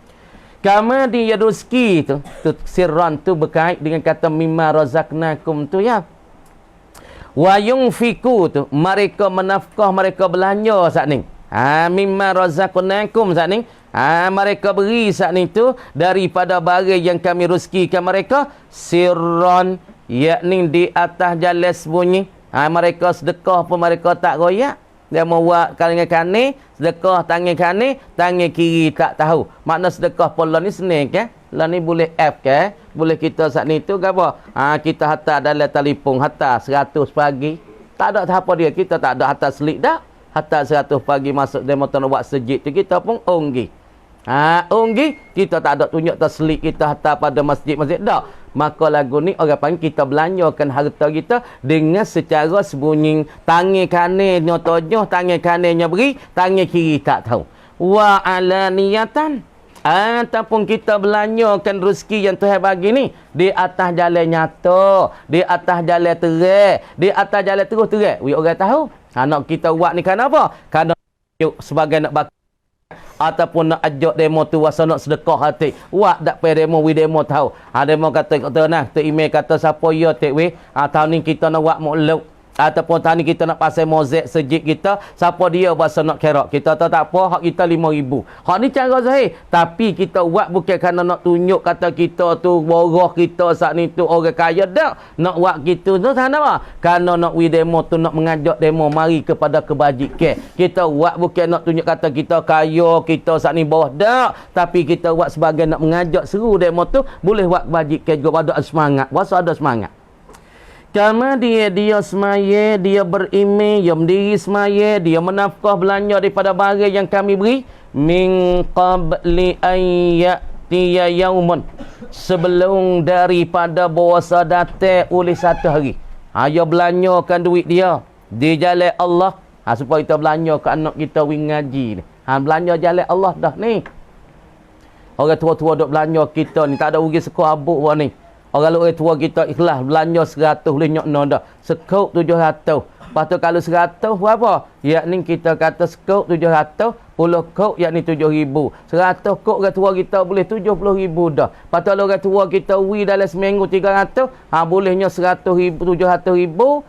Kama dia rezeki tu sirran tu berkait dengan kata mimma razaqnakum tu ya. Wa yunfiku tu mereka menafkah, mereka belanja saat ni. Mimma razaqnakum saat ni. Mereka beri saat ni tu daripada barang yang kami rezekikan mereka sirran, yakni di atas jalan sembunyi. Mereka sedekah pun mereka tak royak. Dia mau buat kalangan kanan, sedekah tangan kanan, tangan kiri tak tahu. Makna sedekah pula ni senang ke? Lah ni boleh app ke? Boleh kita saat ni tu ke apa? Kita hantar dalam telefon, hantar 100 pagi. Tak ada apa dia, kita tak ada hantar selik dah. Hantar 100 pagi masuk demo nak buat sejid tu, kita pun onggi. Onggi, kita tak ada tunjuk taslik kita hantar pada masjid-masjid dah. Maka lagu ni orang panggil kita belanjakan harta kita dengan secara sembunyi. Tangan kanannya tonjoh, tangan kanannya beri, tangan kiri tak tahu. Wa alaniyatan, ataupun kita belanjakan rezeki yang Tuhan bagi ni di atas jalan nyata, di atas jalan terang, di atas jalan terus terang. Orang tahu. Nak kita buat ni kan apa? Kerana sebagai nak bagi ataupun nak ajak demo tu wasa nak sedekah hati. Wak dak pe demo wi demo tahu. Demo kata nah, tu email kata siapa ya tek we. Tahun ni kita nak buat mukluk. Ataupun tahun ni kita nak pasang mozaik sejid kita, siapa dia bahasa nak kerak. Kita tahu tak apa, hak kita 5,000. Hak ni cara zahir. Tapi kita buat bukan kerana nak tunjuk kata kita tu borah kita saat ni tu orang kaya dak. Nak buat gitu tu tak apa. Kerana nak wi demo tu nak mengajak demo mari kepada kebajikan. Kita buat bukan nak tunjuk kata kita kaya, kita saat ni bawah dak. Tapi kita buat sebagai nak mengajak seru demo tu boleh buat kebajikan juga pada semangat. Wasa ada semangat. Kama dia semaya, dia beriman, dia mendiri semaya, dia menafkah belanja daripada barang yang kami beri min qabli an ya'tiya yaumun, sebelum daripada bahasa datang oleh satu hari. Dia belanjakan duit dia di jalan Allah, supaya kita belanja ke anak kita wing ngaji ni. Belanja jalan Allah dah ni. Orang tua-tua duk belanja kita ni tak ada rugi sekolah abuk buat ni. Orang orang tua kita ikhlas belanja 100 boleh nyok dah. Sekop 700. Lepas tu kalau 100 berapa? Yakni kita kata sekop 700, 10 kop yakni 7,000. 100 kop orang tua kita boleh 70,000 dah. Lepas tu orang tua kita wi dalam seminggu 300, bolehnya 100,000, 700,000.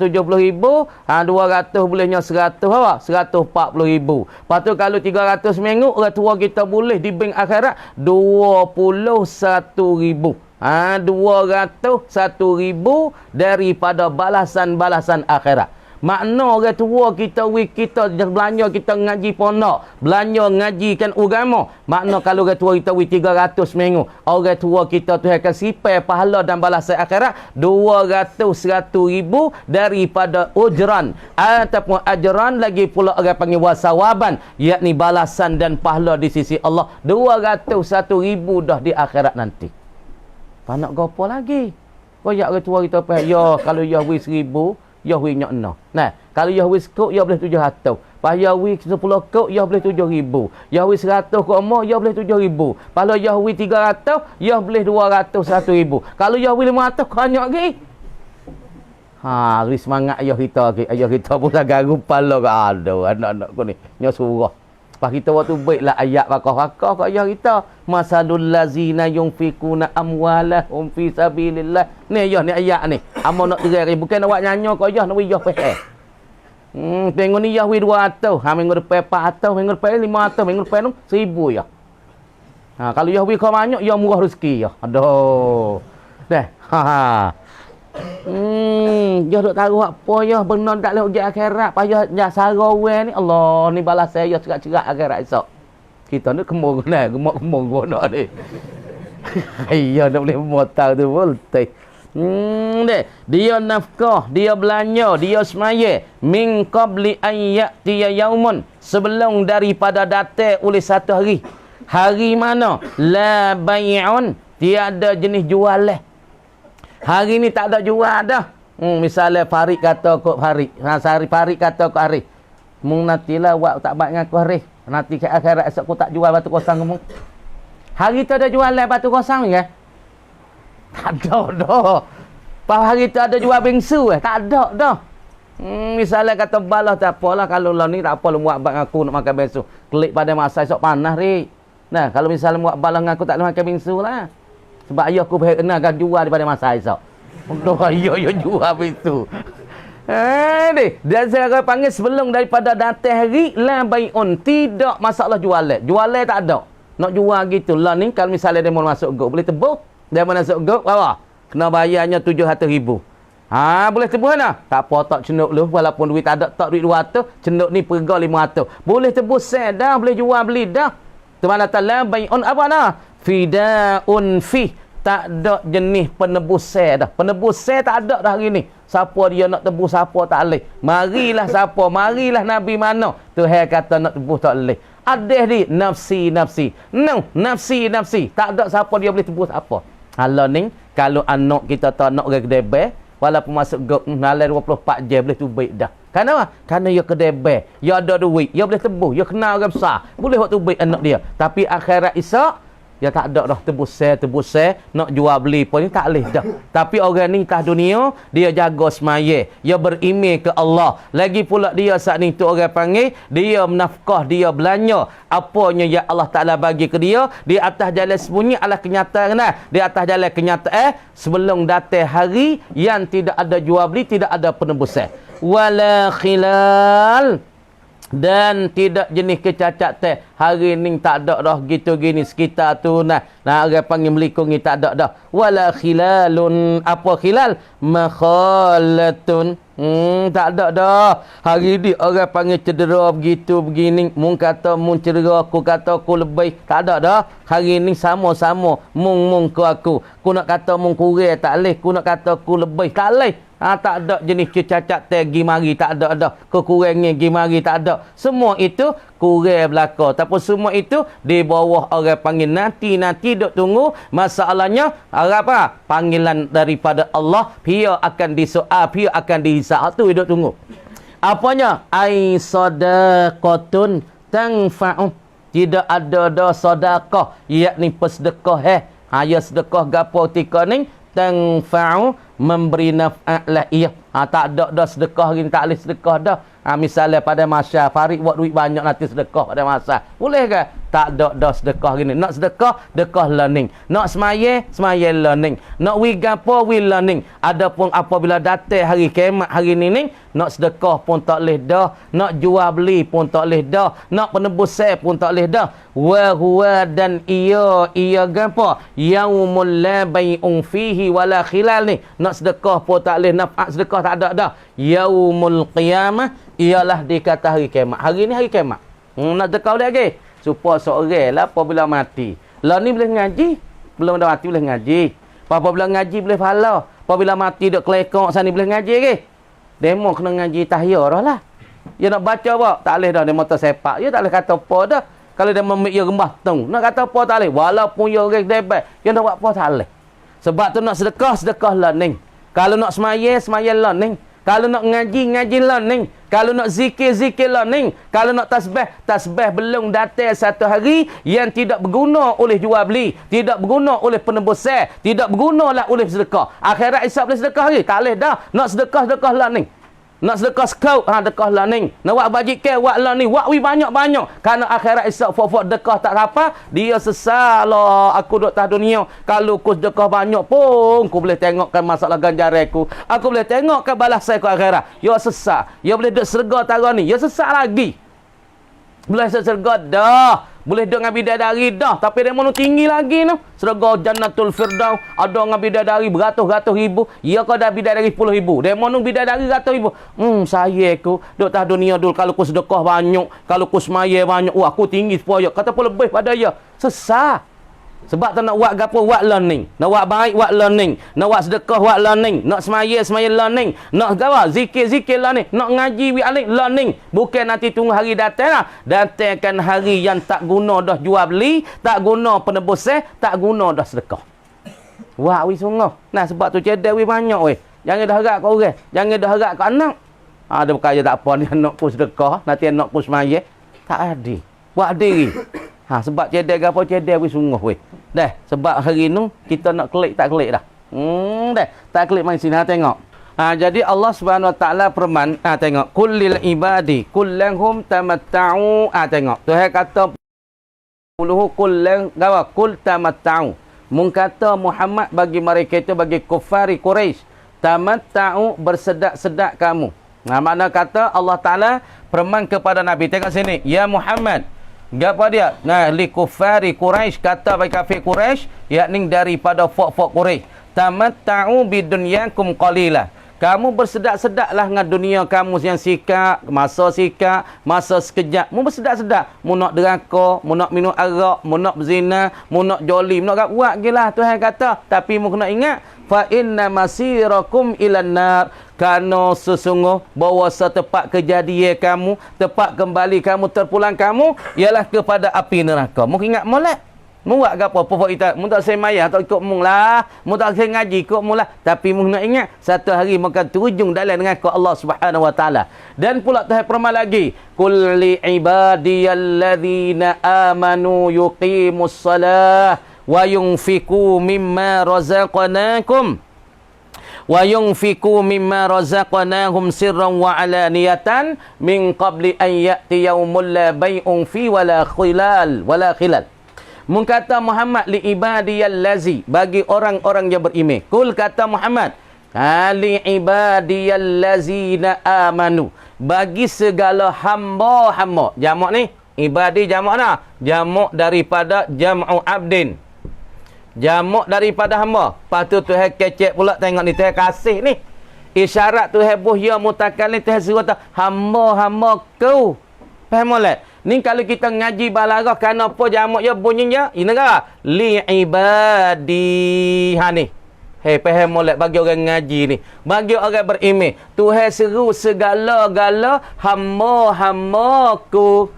70,000, 200 bolehnya 100 apa? 140,000. Lepas tu kalau 300 seminggu orang tua kita boleh di bank akhirat 21,000. 201,000 daripada balasan-balasan akhirat. Makna orang tua kita kita belanja kita ngaji pondok, belanja ngajikan agama. Makna kalau orang tua kita 300 seminggu, orang tua kita tu akan sipai pahala dan balasan akhirat 201,000 daripada ujran ataupun ajran, lagi pula orang panggil wasawaban, yakni balasan dan pahala di sisi Allah 201,000 dah di akhirat nanti. Nak gopo lagi? Koyak orang tua kita apa? Ya, kalau ya wi 1,000, ya wi nyok no. Nah, Kalau Yahweh sekut, ya boleh 700. Pas Yahweh 10 kok, ya boleh 7,000. Yahweh 100 kok emas, ya boleh 7,000. Kalau Yahweh 300, ya boleh 200, 1,000. Kalau Yahweh 500, banyak lagi. Hari semangat ayah kita lagi. Ayah kita pun dah garu pala ke. Aduh, anak-anak ku ni. Nya surah. Pas kita waktu baiklah ayat bakah-bakah ke ayah kita. Masalul lazina yunfikuna amwalahum fi sabilillah. Ni ayah ni ayat ni. Amo nak terai. Bukan awak nyanyi ke ayah nak ayah faham. Tengok ni Yahweh 200. Minggu depan 400. Minggu depan 500. Minggu depan 1,000 ya. Kalau Yahweh kau banyak, ya murah rezeki ya. Aduh. Dah. Dia duk tahu apa ya benar tak leh uji akhirat payah jasa rawe ni. Allah ni balas saya cerak-cerak akhirat esok. Kita ni kemur nah, gemuk-gemuk guna ni. Iya nak boleh motal tu voltage. Dia nafkah, dia belanja, dia semaya min qabli an ya'tiya yaumun, sebelum daripada datang oleh satu hari. Hari mana? La bai'un, tiada jenis jual lah. Hari ni tak ada jual dah. Misalnya Farid kata kok Farid. Farid kata kok Arif. Mung nantilah awak tak baik dengan aku Arif. Nanti ke akhirat esok aku tak jual batu kosong kamu. Hari tu ada jual batu kosong ya? Tak ada dah. Pas hari tu ada jual bingsu tak ada dah. Misalnya kata balah tak apalah kalau lah ni tak apa lu muak bang aku nak makan bingsu. Klik pada masa esok panas ri. Nah, kalau misalnya muak balah dengan aku tak nak makan bingsu lah. Sebab ayah aku kenalkan jual daripada masa esok. Untuk ayah jual itu. Dan saya panggil sebelum daripada datang hari la bai'un, tidak masalah jualan. Jualan tak ada. Nak jual gitu lah ni kalau misalnya dia mau masuk go boleh tebus. Dia mau masuk go berapa? Kena bayarnya 700,000. Boleh tebus nah. Tak apa tak cenduk lu walaupun duit tak ada tak duit 200, cenduk ni perga 500. Boleh tebus set dah, boleh jual beli dah. Tu mana la bai'un apa dah? Fidaun fi, tak ada jenis penebus sel dah. Penebus sel tak ada dah hari ni. Siapa dia nak tebus, siapa tak boleh. Marilah siapa, marilah Nabi mana. Tuhan kata nak tebus tak boleh. Ada di nafsi. No, nafsi. Tak ada siapa dia boleh tebus apa. Halah ni, kalau anak kita tak nak ke kedai, walaupun masuk gok nalai 24 jam boleh tu baik dah. Kenapa? Kerana dia kedai, dia ada duit, dia boleh tebus, dia kenal orang besar. Boleh buat tu baik anak dia. Tapi akhirat esok, dia tak ada dah tebus sel, nak jual beli pun ni tak boleh dah. Tapi orang ni tah dunia, dia jaga semaya, dia berimej ke Allah. Lagi pula dia saat ni tu orang panggil, dia menafkah, dia belanja apanya yang Allah Taala bagi ke dia di atas jalan sembunyi adalah kenyataan nah. Di atas jalan kenyataan sebelum datang hari yang tidak ada jual beli, tidak ada penebusan. Wala khilal, dan tidak jenis kecacat teh. Hari ni tak ada dah gitu gini sekitar tu nah. Nah orang panggil melikungi tak ada dah. Wala khilalun, apa khilal? Makhalatun. Tak ada dah. Hari ni orang panggil cedera begitu begini. Mung kata mung cedera, aku kata aku lebih. Tak ada dah. Hari ni sama-sama mung ke aku. Aku nak kata mung kurang tak leh. Aku nak kata aku lebih tak leh. Tak ada jenis kecacat tegi mari, tak ada dah. Kekurangan gi mari tak ada. Semua itu kurang belaka. Tapi semua itu di bawah orang panggil nanti duk tunggu. Masalahnya apa? Panggilan daripada Allah, dia akan disoal, dia akan dihisab. Tu duk tunggu. Apanya? Ai sadaqatun tanfa'u. Tidak ada dah sedekah, yakni persedekah ya sedekah gapo tika ni tanfa'u, memberi naf'at lah ia. Tak ada dah sedekah ni, tak boleh sedekah dah. Misalnya pada masa Farid buat duit banyak nanti sedekah pada masa. Boleh ke? Tak ada dah sedekah gini. Nak sedekah, sedekah learning. Nak semaya learning. Nak wigapo, learning. Adapun apabila datang hari kiamat hari ni, nak sedekah pun tak boleh dah. Nak jual beli pun tak boleh dah. Nak penebus sel pun tak boleh dah. Wa huwa, dan ia gapo? Yaumul la bai'un fihi wala khilal ni. Nak sedekah pun tak boleh, naf'at sedekah tak ada dah. Yaumul qiyamah, ialah dikata hari kiamat. Hari ni hari kiamat. Nak sedekah lagi. Supaya seorang lah apabila mati. Lah ni boleh ngaji. Belum dah mati boleh ngaji. Apabila ngaji boleh pahala. Apabila mati duk kelekok sana boleh ngaji lagi. Demo kena ngaji tahyah lah. Dia nak baca apa? Tak boleh dah. Dia motor sepak. Dia tak boleh kata apa dah. Kalau dia memik dia rembah tung. Nak kata apa tak boleh. Walaupun dia orang debat. Dia nak buat apa tak boleh. Sebab tu nak sedekah learning. Kalau nak semaya learning. Kalau nak ngaji, ngaji learning. Kalau nak zikir, zikir learning. Kalau nak tasbih, tasbih belum datang satu hari yang tidak berguna oleh jual beli. Tidak berguna oleh penembusan. Tidak bergunalah oleh sedekah. Akhirat isap boleh sedekah lagi? Tak boleh dah. Nak sedekah, sedekah learning. Nak sedekah scout, dekah learning. Nak buat bajikan, buat learning. Buat banyak-banyak. Kerana akhirat isap fok-fok dekah tak apa, dia sesalah. Aku duduk atas dunia. Kalau aku sedekah banyak pun, aku boleh tengokkan masalah ganjaran aku. Aku boleh tengokkan balasan aku akhirat. Ya sesat. Ya boleh duduk serga tara ni. Ya sesat lagi. Boleh serga dah. Boleh duduk dengan bidadari dah. Tapi dia mana tinggi lagi no. Serga Jannatul Firdaus. Ada dengan bidadari beratus-ratus ribu. Ya kau dah bidadari 10 ribu. Dia mana bidadari ratus ribu. Saya aku duduk atas dunia dulu. Kalau aku sedekah banyak. Kalau aku semaya banyak. Aku tinggi supaya. Kata pun lebih pada dia. Sesat. Sebab tak nak buat gapo, buat learning. Nak buat baik, buat learning. Nak buat sedekah, buat learning. Nak semaya, semaya learning. Nak gawa, zikir, zikir learning. Nak ngaji, learning. Bukan nanti tunggu hari datang lah. Datangkan hari yang tak guna dah jual beli, tak guna penebusan, tak guna dah sedekah. Wah, sungguh. Nah, sebab tu cedek banyak weh. Jangan dah harap kau orang. Jangan dah harap kau anak. Ada berkaya tak apa ni anak ku sedekah, nanti anak ku semaya. Tak ada. Buat diri. Sebab cedek apa cedek sungguh weh. Dah, sebab hari ni kita nak klik tak klik dah. Dah, tak klik main sini tengok. Jadi Allah Subhanahu Wa Taala firman, tengok, kullil ibadi kullahum tamatta'u. Tengok. Tuhan kata puluh kullang gawa kul tamatta'u. Mung kata Muhammad bagi mereka itu bagi kufari Quraisy, tamatta'u bersedak-sedak kamu. Makna kata Allah Taala firman kepada Nabi, tengok sini, ya Muhammad. Apa dia? Li kufari Quraisy, kata bagi kafir Quraisy, yakni daripada fok-fok Quraisy. Tamatta'u bidunyakum qalila. Kamu bersedak-sedaklah dengan dunia kamu yang sikap, masa sekejap. Mu bersedak-sedak. Mu nak deraka, mu nak minum arak, mu nak berzina, mu nak jolim, mu nak buat gilah Tuhan kata. Tapi mu kena ingat, fa inna masirakum ilan nar. Kerana sesungguh bahawa setepat kejadian kamu, tepat kembali kamu, terpulang kamu, ialah kepada api neraka. Mu ingat molek. Mu buat apa? Pokok kita. Mu tak semaya tak ikut mu lah. Mu tak ngaji ikut mu lah. Tapi mu nak ingat, satu hari mu akan terujung dalam dengan Allah Subhanahu Wa Taala. Dan pula Tuhan firman lagi, qul li ibadiyalladzina amanu yuqimus salah wa yunfiqu mimma razaqnakum wa yunfiqu mimma razaqnahum sirran wa alaniyatan min qabli an ya'ti yaumul la bai'un fi wala khilal. Mengkata Muhammad li ibadiyallazi, bagi orang-orang yang beriman. Kul kata Muhammad, li ibadiyallazina amanu, bagi segala hamba-hamba. Jamak ni ibadi jamak nah. Jamak daripada jam'u abdin. Jamak daripada hamba. Lepas tu Tuhan kecek pula, tengok ni Tuhan kasih ni. Isyarat Tuhan buhya mutakallim, Tuhan suruh hamba-hamba kau. Faham tak? Ni kalau kita ngaji balaghah, kenapa jamak ya bunyinya? Ini kan li ibadi. Ni. Hei, faham molek bagi orang ngaji ni. Bagi orang beriman, Tuhan seru segala-gala hamba-hambaku.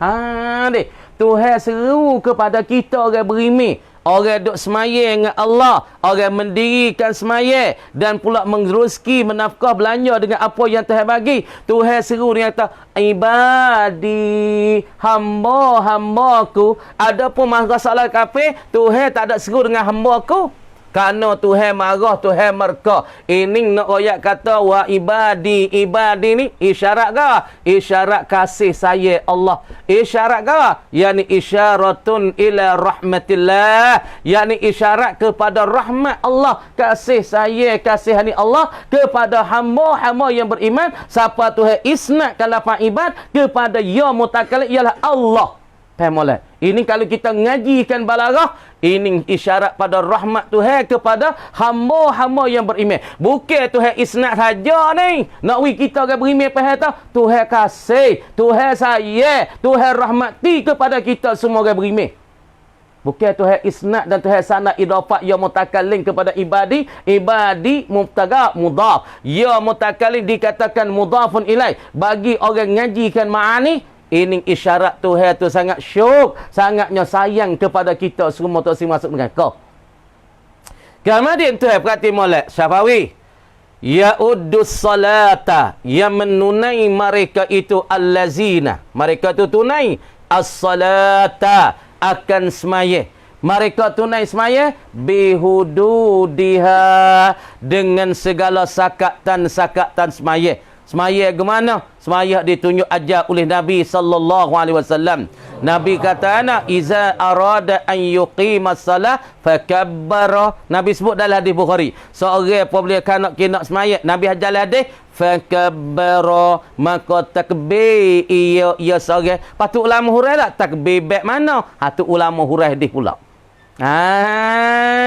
Ni. Tuhan seru kepada kita orang beriman. Orang duk semaya dengan Allah, orang mendirikan semaya dan pula meneruskan menafkah belanja dengan apa yang Tuhan bagi. Tuhan seru dia kata, ibadi, hamba-hambaku. Adapun masalah kafir, Tuhan tak ada seru dengan hamba-ku. Kerana Tuhan marah, Tuhan murka. Ini nak ayat kata wa ibadi. Ibadi ni isyarat ke? Isyarat kasih saya Allah. Isyarat ke? Yani isyaratun ila rahmatillah. Yani isyarat kepada rahmat Allah. Kasih saya, kasihani Allah kepada hamba-hamba yang beriman. Siapa Tuhan isnatkan lafaz ibad kepada ya mutakallim ialah Allah. Faham tak? Ini kalau kita ngajikan balaghah, ini isyarat pada rahmat Tuhan kepada hamba-hamba yang beriman. Bukan Tuhan isnat saja ni. Nak kita orang beriman faham tak? Tuhan kasih, Tuhan sayang, Tuhan rahmati kepada kita semua orang beriman. Bukan Tuhan isnat dan Tuhan sanad idafah ya mutakallim kepada ibadi. Ibadi mubtada mudhaf. Ya mutakallim dikatakan mudhafun ilai. Bagi orang ngajikan ma'ani, ini isyarat Tuhan tu sangat syuk, sangatnya sayang kepada kita semua tu masuk dengan kau. Kemudian Tuhan perhati molek Syafawi. Ya'uddus salata, yang menunai mereka itu allazina, mereka itu tunai as-salata, akan semaya. Mereka tunai semaya bihududiha, dengan segala sakatan semaya. Semaya ke mana? Semaya ditunjuk ajar oleh Nabi sallallahu alaihi wasallam. Nabi kata ana iza arada an yuqimas salah fakabbara. Nabi sebut dalam hadis Bukhari. Seorang apabila nak semaya, Nabi ajar hadis fakabbara, maka takbir ia seorang. Patut ulama hurai tak takbir baik mana? Tu ulama hurai hadis pula.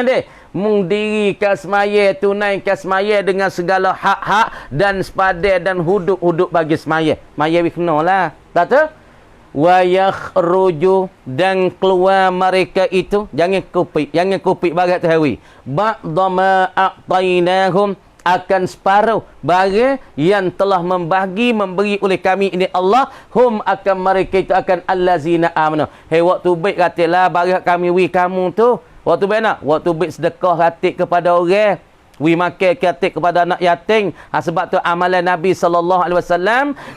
Deh mung diri ke semaya, tunaikan semaya dengan segala hak-hak dan sepadan dan hudud-hudud bagi semaya. Semaya wiknalah. Tak tahu? Wa yakhruju, dan keluar mereka itu, jangan kupik bagat tahawi. Ba'dama a'tainahum, akan separuh bagi yang telah memberi oleh kami ini Allah, hum akan mereka itu akan allazina amanu. Hei, waktu baik katalah bagi kami kamu tu. Waktu baik nak? Waktu baik sedekah katik kepada orang. Makan katik kepada anak yatim. Sebab tu amalan Nabi SAW.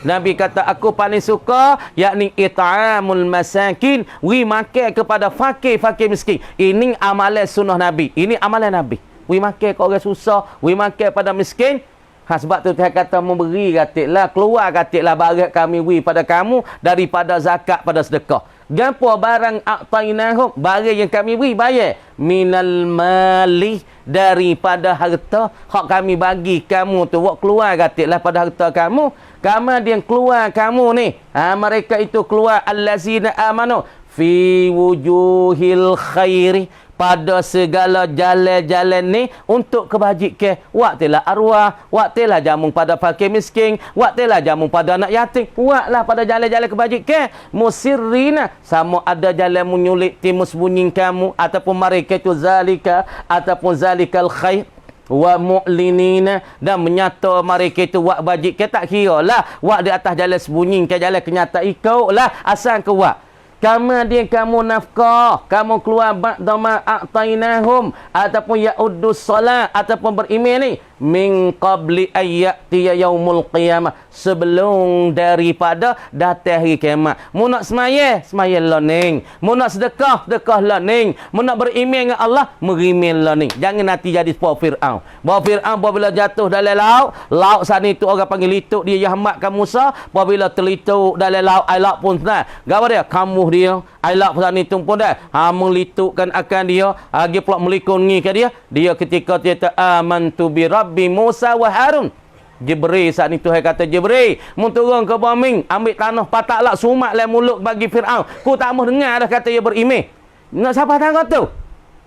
Nabi kata aku paling suka yakni it'amul masakin. Makan kepada fakir miskin. Ini amalan sunnah Nabi. Ini amalan Nabi. Makan ke orang susah. Makan pada miskin. Sebab tu Tuhan kata memberi katiklah, keluar katiklah barat kami pada kamu daripada zakat pada sedekah. Gapo barang a'tainahum, barang yang kami beri bayar minal mali, daripada harta hak kami bagi kamu tu, wak keluar katiklah pada harta kamu. Kemudian keluar kamu ni, mereka itu keluar allazina amanu fi wujuhil khairi, pada segala jalan-jalan ni untuk kebajikan. Waktilah arwah, waktilah jamu pada fakir miskin, waktilah jamu pada anak yatim, waklah pada jalan-jalan kebajikan. Musirrina, sama ada jalan menyulit timus bunyi kamu ataupun mereka itu zalika ataupun zalikal khair wa mu'linina, dan menyata mereka itu wak bajik ke, tak kira lah wak di atas jalan sembunyi ke jalan kenyataan ikut lah asal ke wak. Kemudian kamu nafkah, kamu keluar ba'dama a'tainahum, ataupun ya'uddus salat, ataupun beriman ni min qabli ayyatiya yaumul qiyamah, sebelum daripada datang hari kiamat. Mu nak semaya learning. Mu nak sedekah learning. Mu nak beriman dengan Allah, beriman learning. Jangan nanti jadi sebuah Fir'aun. Bahawa Fir'aun apabila jatuh dalam laut sana itu orang panggil lituk dia yahmatkan Musa. Apabila terlituk dalam laut pun senang. Gawa dia? Kamu dia. Ailak sana itu pun dah. Melitukkan akan dia. Dia pula melikungi ke dia. Dia ketika dia amantu bi Rabbi Musa wa Harun. Jibril saat ni Tuhan kata Jibril, mu turun ke bumi, ambil tanah pataklah sumak le mulut bagi Firaun. Ku tak mau dengar dah kata dia berimeh. Nak siapa tangan tu?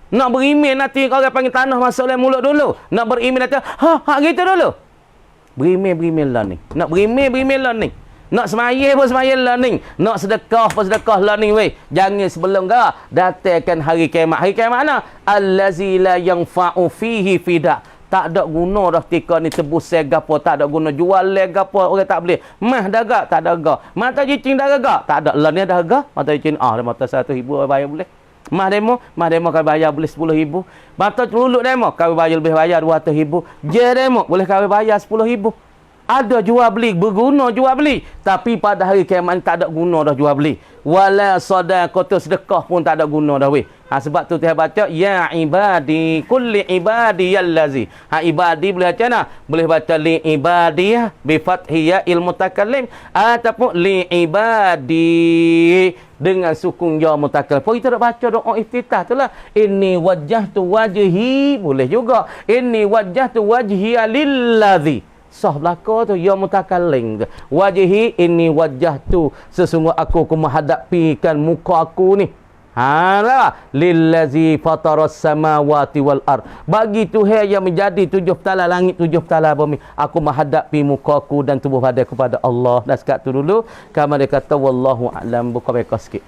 Nak berimeh nanti orang panggil tanah masuk le mulut dulu. Nak berimeh nanti gitu dulu. Berimeh lah ni. Nak berimeh lah ni. Nak semaya pun semaya lah ni. Nak sedekah pun sedekah lah ni weh. Jangan sebelum datangkan hari kiamat. Hari kiamat mana? Allazi la yanfa'u fihi fida. Tak ada guna dah ketika ni tebus segapo, tak ada guna jual legapo, orang tak boleh. Mah daga, tak ada harga. Mata cicing dah harga, tak ada. Lah ni ada harga. Mata cicing mata 1,000 bayar boleh. Mah demo kau bayar boleh 10,000. Mata celuluk demo kau bayar lebih bayar 200,000. Je demo boleh kau bayar 10,000. Ada jual beli, berguna jual beli. Tapi pada hari kiamat tak ada guna dah jual beli. Wala sadaqatu, sedekah pun tak ada guna dah weh. Sebab tu Tuhan baca ya ibadi kulli ibadi allazi. Ibadi boleh baca mana? Boleh baca li ibadiyah bi fathiyya il mutakallim ataupun li ibadi dengan sukun ya mutakallim. Pun kita nak baca doa iftitah itulah. Inni wajjahtu wajhi, boleh juga. Inni wajjahtu wajhi lillazi. Sah belaka tu ya mutakallim. Wajhi inni wajjahtu, sesungguh aku menghadapikan muka aku ni. Lillazi fataras samawati wal ard. Bagi Tuhan yang menjadi 7 petala langit 7 petala bumi, aku menghadapi mukaku dan tubuh badan kepada Allah. Dah sekat tu dulu. Kama dia kata wallahu a'lam. Buka mereka sikit.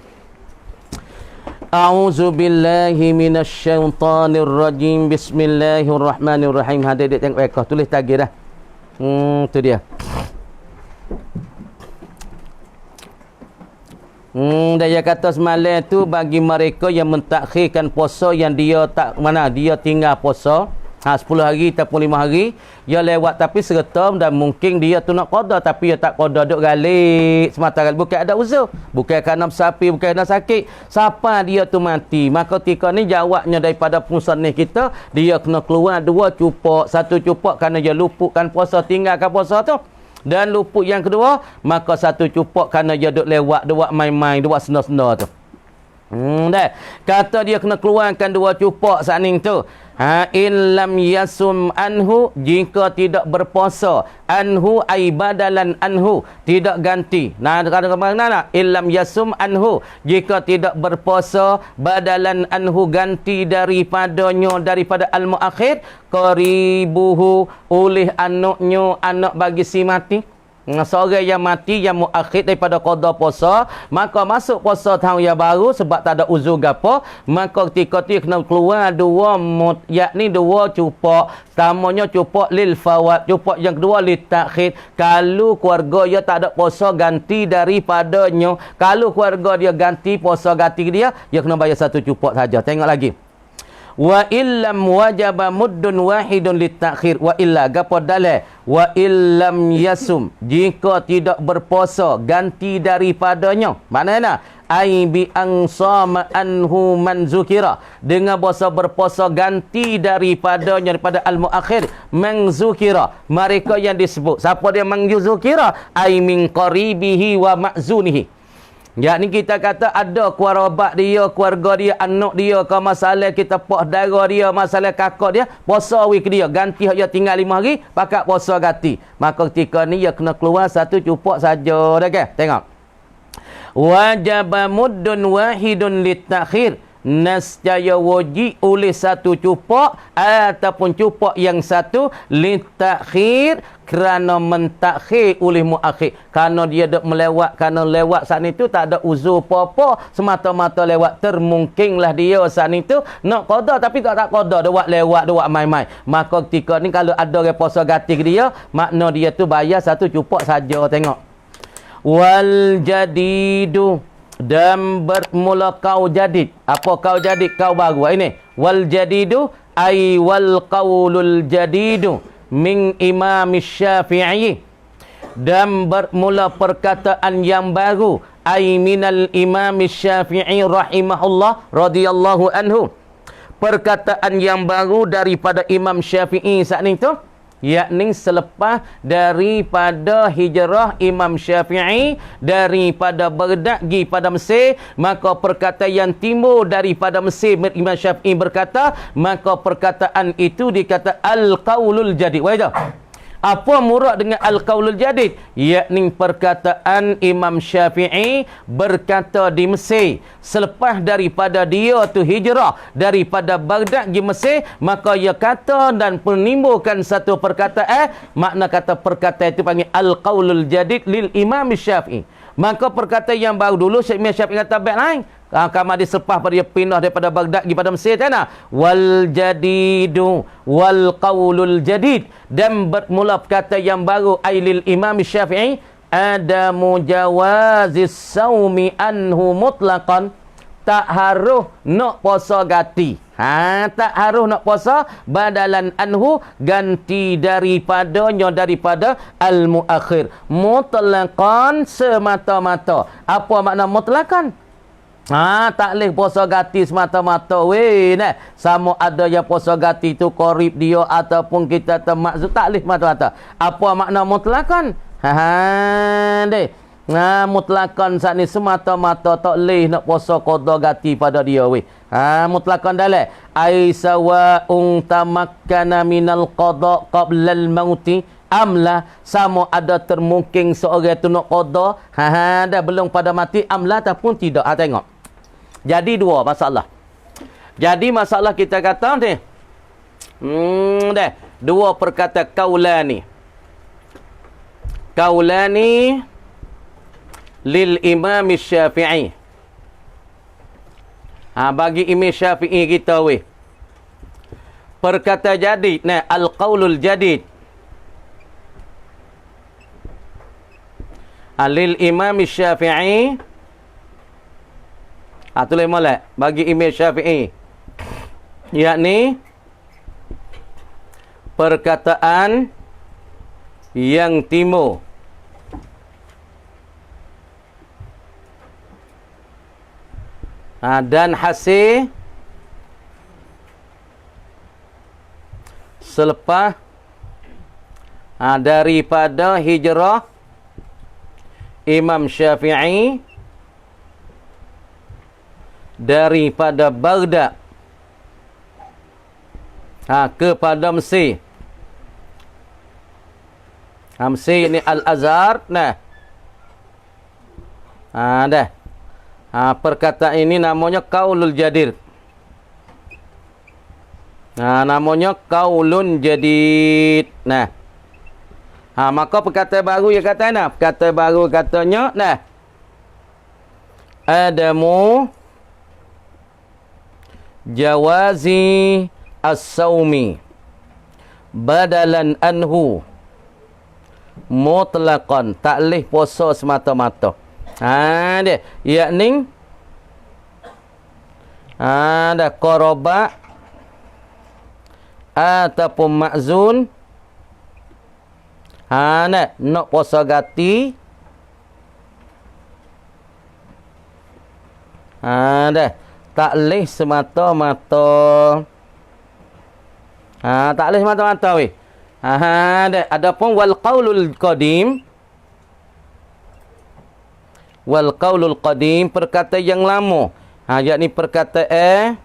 A'udzu billahi minasyaitonir rajim. Bismillahirrahmanirrahim. Hadir tengok mereka tulis tagih dah. Tu dia. Dia kata semalam tu bagi mereka yang mentakhirkan puasa, yang dia tak dia tinggal puasa, 10 hari ataupun 5 hari dia lewat tapi serta dan mungkin dia tu nak qada tapi dia tak qada duk galik semata bukan ada uzur, bukan kerana bersapi, bukan kerana sakit. Siapa dia tu mati, maka ketika ni jawabnya daripada musannif kita, dia kena keluar 2 cupok. 1 cupok kerana dia luputkan puasa, tinggalkan puasa tu. Dan luput yang kedua, maka 1 cupok kerana dia duk lewat, duk main-main, duk senda-senda tu. Dah. Kata dia kena keluarkan 2 cupok saning tu. In lam yasum anhu, jika tidak berpuasa, anhu ay badalan anhu, tidak ganti. Nah, kata mana? In lam yasum anhu, jika tidak berpuasa, badalan anhu, ganti daripadanya, daripada al-muakhir, qaribuhu, oleh anaknya, anak bagi si mati. Seorang yang mati yang muakhir daripada qada puasa, maka masuk puasa tahun yang baru sebab tak ada uzur gapo, maka ketika tu kena keluar 2 yakni 2 cupok. Pertamanya cupok lil fawat, cupok yang kedua lil takhir. Kalau keluarga dia tak ada puasa, ganti daripadanya. Kalau keluarga dia ganti puasa ganti dia kena bayar 1 cupok saja. Tengok lagi. Wa illam wajaba muddun wahidun litakhir, wa illa gapo dalil wa illam yasum, jika tidak berpuasa ganti daripadanya. Maknanya ai bi ansama anhu man zukira, dengan puasa berpuasa ganti daripadanya, daripada al-muakhir man zukira, mereka yang disebut. Siapa dia man zukira? Ai min qaribihi wa ma'zunihi. Yakni kita kata ada kerabat dia, keluarga dia, anak dia, ke masalah kita pak darah dia, masalah kakak dia, puasa week dia, ganti dia tinggal 5 hari, pakat puasa ganti. Maka ketika ni dia kena keluar 1 cupok saja dah ke? Tengok. Wajaba muddun wahidun litakhir, nascaya wajib oleh 1 cupok ataupun cupok yang 1 litakhir, kerana mentakhir oleh muakhir, kerana dia dak melewat, kerana lewat saat itu tak ada uzur apa-apa, semata-mata lewat. Termungkinlah dia saat itu nak qada tapi tak qada, dak lewat, dak main-main. Maka ketika ni kalau ada orang puasa ganti dia, makna dia tu bayar 1 cupok saja. Tengok. Wal jadidu, dan bermula kau jadid. Apa kau jadid? Kau baru. Ini wal jadidu ay wal qaulul jadidu min Imam Syafi'i, dan bermula perkataan yang baru ay minal Imam Syafi'i rahimahullah radhiyallahu anhu, perkataan yang baru daripada Imam Syafi'i saat itu, yakni selepas daripada hijrah Imam Syafi'i daripada Baghdad pergi pada Mesir, maka perkataan yang timbul daripada Mesir, Imam Syafi'i berkata, maka perkataan itu dikata al-qaulul jadid. Wajah. Apa murad dengan al-qaulul jadid? Yakni perkataan Imam Syafi'i berkata di Mesir selepas daripada dia tu hijrah daripada Baghdad ke Mesir, maka ia kata dan menimbulkan satu perkataan, makna kata perkataan itu panggil al-qaulul jadid lil Imam Syafi'i. Maka perkataan yang baru dulu Syekh Imam Syafi'i kata baik lain. Kamar dia selepas dia pindah daripada Baghdad pergi pada Mesir, kan? Wal jadidu wal qaulul jadid, dan bermula kata yang baru ailil Imam Syafi'i ada mujawazis saumi anhu mutlaqan, tak harus nak puasa ganti. Tak harus nak puasa badalan anhu, ganti daripadanya, daripada al-muakhir. Mutlaqan, semata-mata. Apa makna mutlaqan? Tak boleh puasa ganti semata-mata. Nah, sama ada yang puasa ganti tu qarib dia ataupun kita termaksud, tak boleh semata-mata. Apa makna mutlaqan? Deh. Mutlaqan saat ni semata-mata tak boleh nak puasa qada ganti pada dia mutlaqan dalil ai sawa'un tamakkana minal qada qabla al-mauti amla, sama ada termungkin seorang tu nak qada dah belum pada mati, amla ataupun tidak. Tengok. Jadi 2 masalah. Jadi masalah kita kata ni 2 perkata kaulani lil Imam Syafi'i. Bagi Imam Syafi'i kita perkata jadid, al-qaulul jadid lil Imam Syafi'i. Tulis molek bagi Imam Syafi'i, yakni perkataan yang timur. Dan hasil selepas daripada hijrah Imam Syafi'i daripada Baghdad kepada Mesir. Mesir ni Al-Azhar. Nah. Dah. Perkataan ini namanya Qaulul Jadir. Namanya Qaulun Jadid. Nah. Maka perkataan baru dia kata nah. Perkataan baru katanya nah. Adamu jawazi as-sawmi badalan anhu mutlaqan, tak leh puasa semata-mata. Dia yakni ada qaraba ataupun ma'zun nak puasa ganti tak leh semata-mata. Tak leh semata-mata weh. Adapun wal qaulul qadim, wal qaulul qadim perkataan yang lama. Yakni perkataan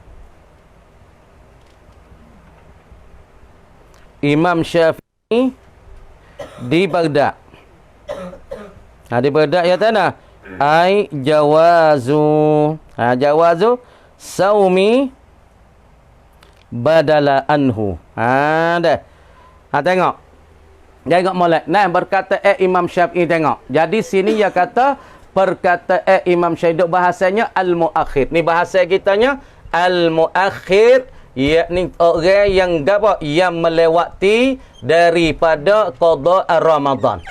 Imam Syafi'i di Baghdad. Di Baghdad ya tanah ai jawazu. Jawazu saumi badala anhu. Dah. Tengok. Tengok molek. Nah, berkata Imam Syafi'i tengok. Jadi sini dia kata perkataan Imam Syafi'i bahasanya al-muakhir. Ni bahasa kitanya al-muakhir, yakni orang yang apa? Yang melewati daripada qada Ramadan.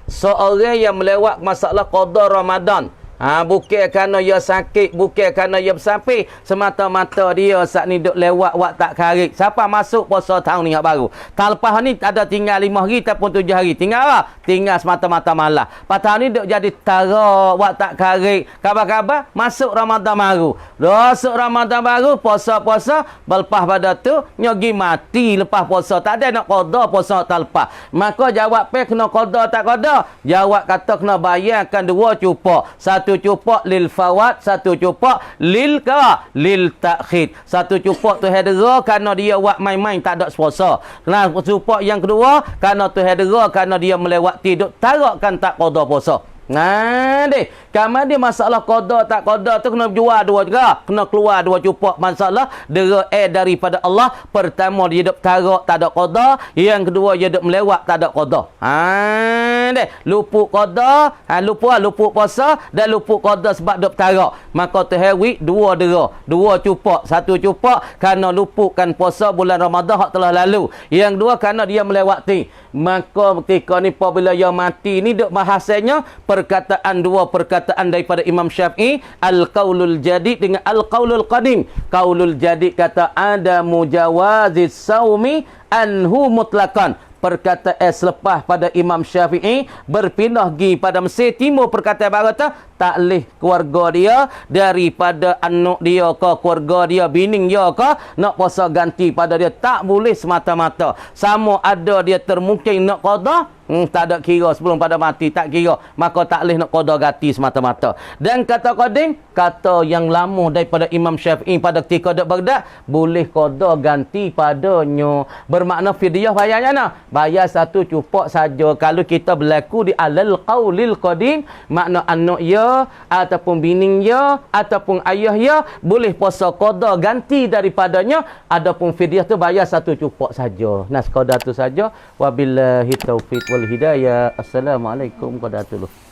Seorang yang melewat masalah qada Ramadan. Bukan kerana dia sakit, bukan kerana dia bersapi, semata-mata dia saat ni duk lewat wak tak karik. Siapa masuk puasa tahun ni yang baru? Tahun lepas ni ada tinggal 5 hari ataupun 7 hari. Tinggal apa? Tinggal semata-mata malah. Tahun ni duk jadi tara wak tak karik. Khabar-khabar masuk Ramadan baru. Masuk Ramadan baru puasa-puasa, lepas pada tu nyogi mati lepas puasa. Tak ada nak qada puasa tahun lepas. Maka jawab kena qada tak qada? Jawab kata kena bayarkan 2 cupak. Satu cupak lil fawat, satu cupak lil takhid. Satu cupak tu hedera kerana dia buat main-main tak ada puasa. Nah, cupak yang kedua kerana tu hedera kerana dia melewati duk tarakkan tak qada puasa. Kamar dia masalah qada tak qada tu kena jual 2 juga. Kena keluar 2 cupak masalah dera daripada Allah. Pertama dia duk tarak tak ada qada, yang kedua dia duk melewat tak ada qada. Luput qada, luput puasa dan luput qada sebab duk tarak. Maka tu hari 2 dera, 2 cupak, 1 cupak kerana luputkan puasa bulan Ramadan hak telah lalu. Yang kedua kerana dia melewati. Maka ketika ni apabila dia mati ni duk bahasanya perkataan 2 perkataan daripada Imam Syafi'i, al-qaulul jadid dengan al-qaulul qadim. Qaulul jadid kata ada mujawazis saumi anhu mutlaqan. Perkataan selepas pada Imam Syafi'i berpindah pergi pada Mesir Timur, perkataan baru tak leh keluarga dia daripada anak dia ke keluarga dia, bini dia ke nak puasa ganti pada dia, tak boleh semata-mata. Sama ada dia termungkin nak qada, tak ada kira sebelum pada mati, tak kira, maka tak leh nak qada ganti semata-mata. Dan kata qadim, kata yang lama daripada Imam Syafi'i pada ketika dek Baghdad, boleh qada ganti padanya. Bermakna fidyah bayarnya nah, bayar 1 cupak saja. Kalau kita berlaku di alal qaulil qadim, makna anak ya ataupun bini ya ataupun ayah ya boleh puasa qada ganti daripadanya. Adapun fidyah tu bayar 1 cupak saja. Nah, sekadar tu saja. Wabillahi taufiq wal hidayah. Assalamualaikum warahmatullahi wabarakatuh.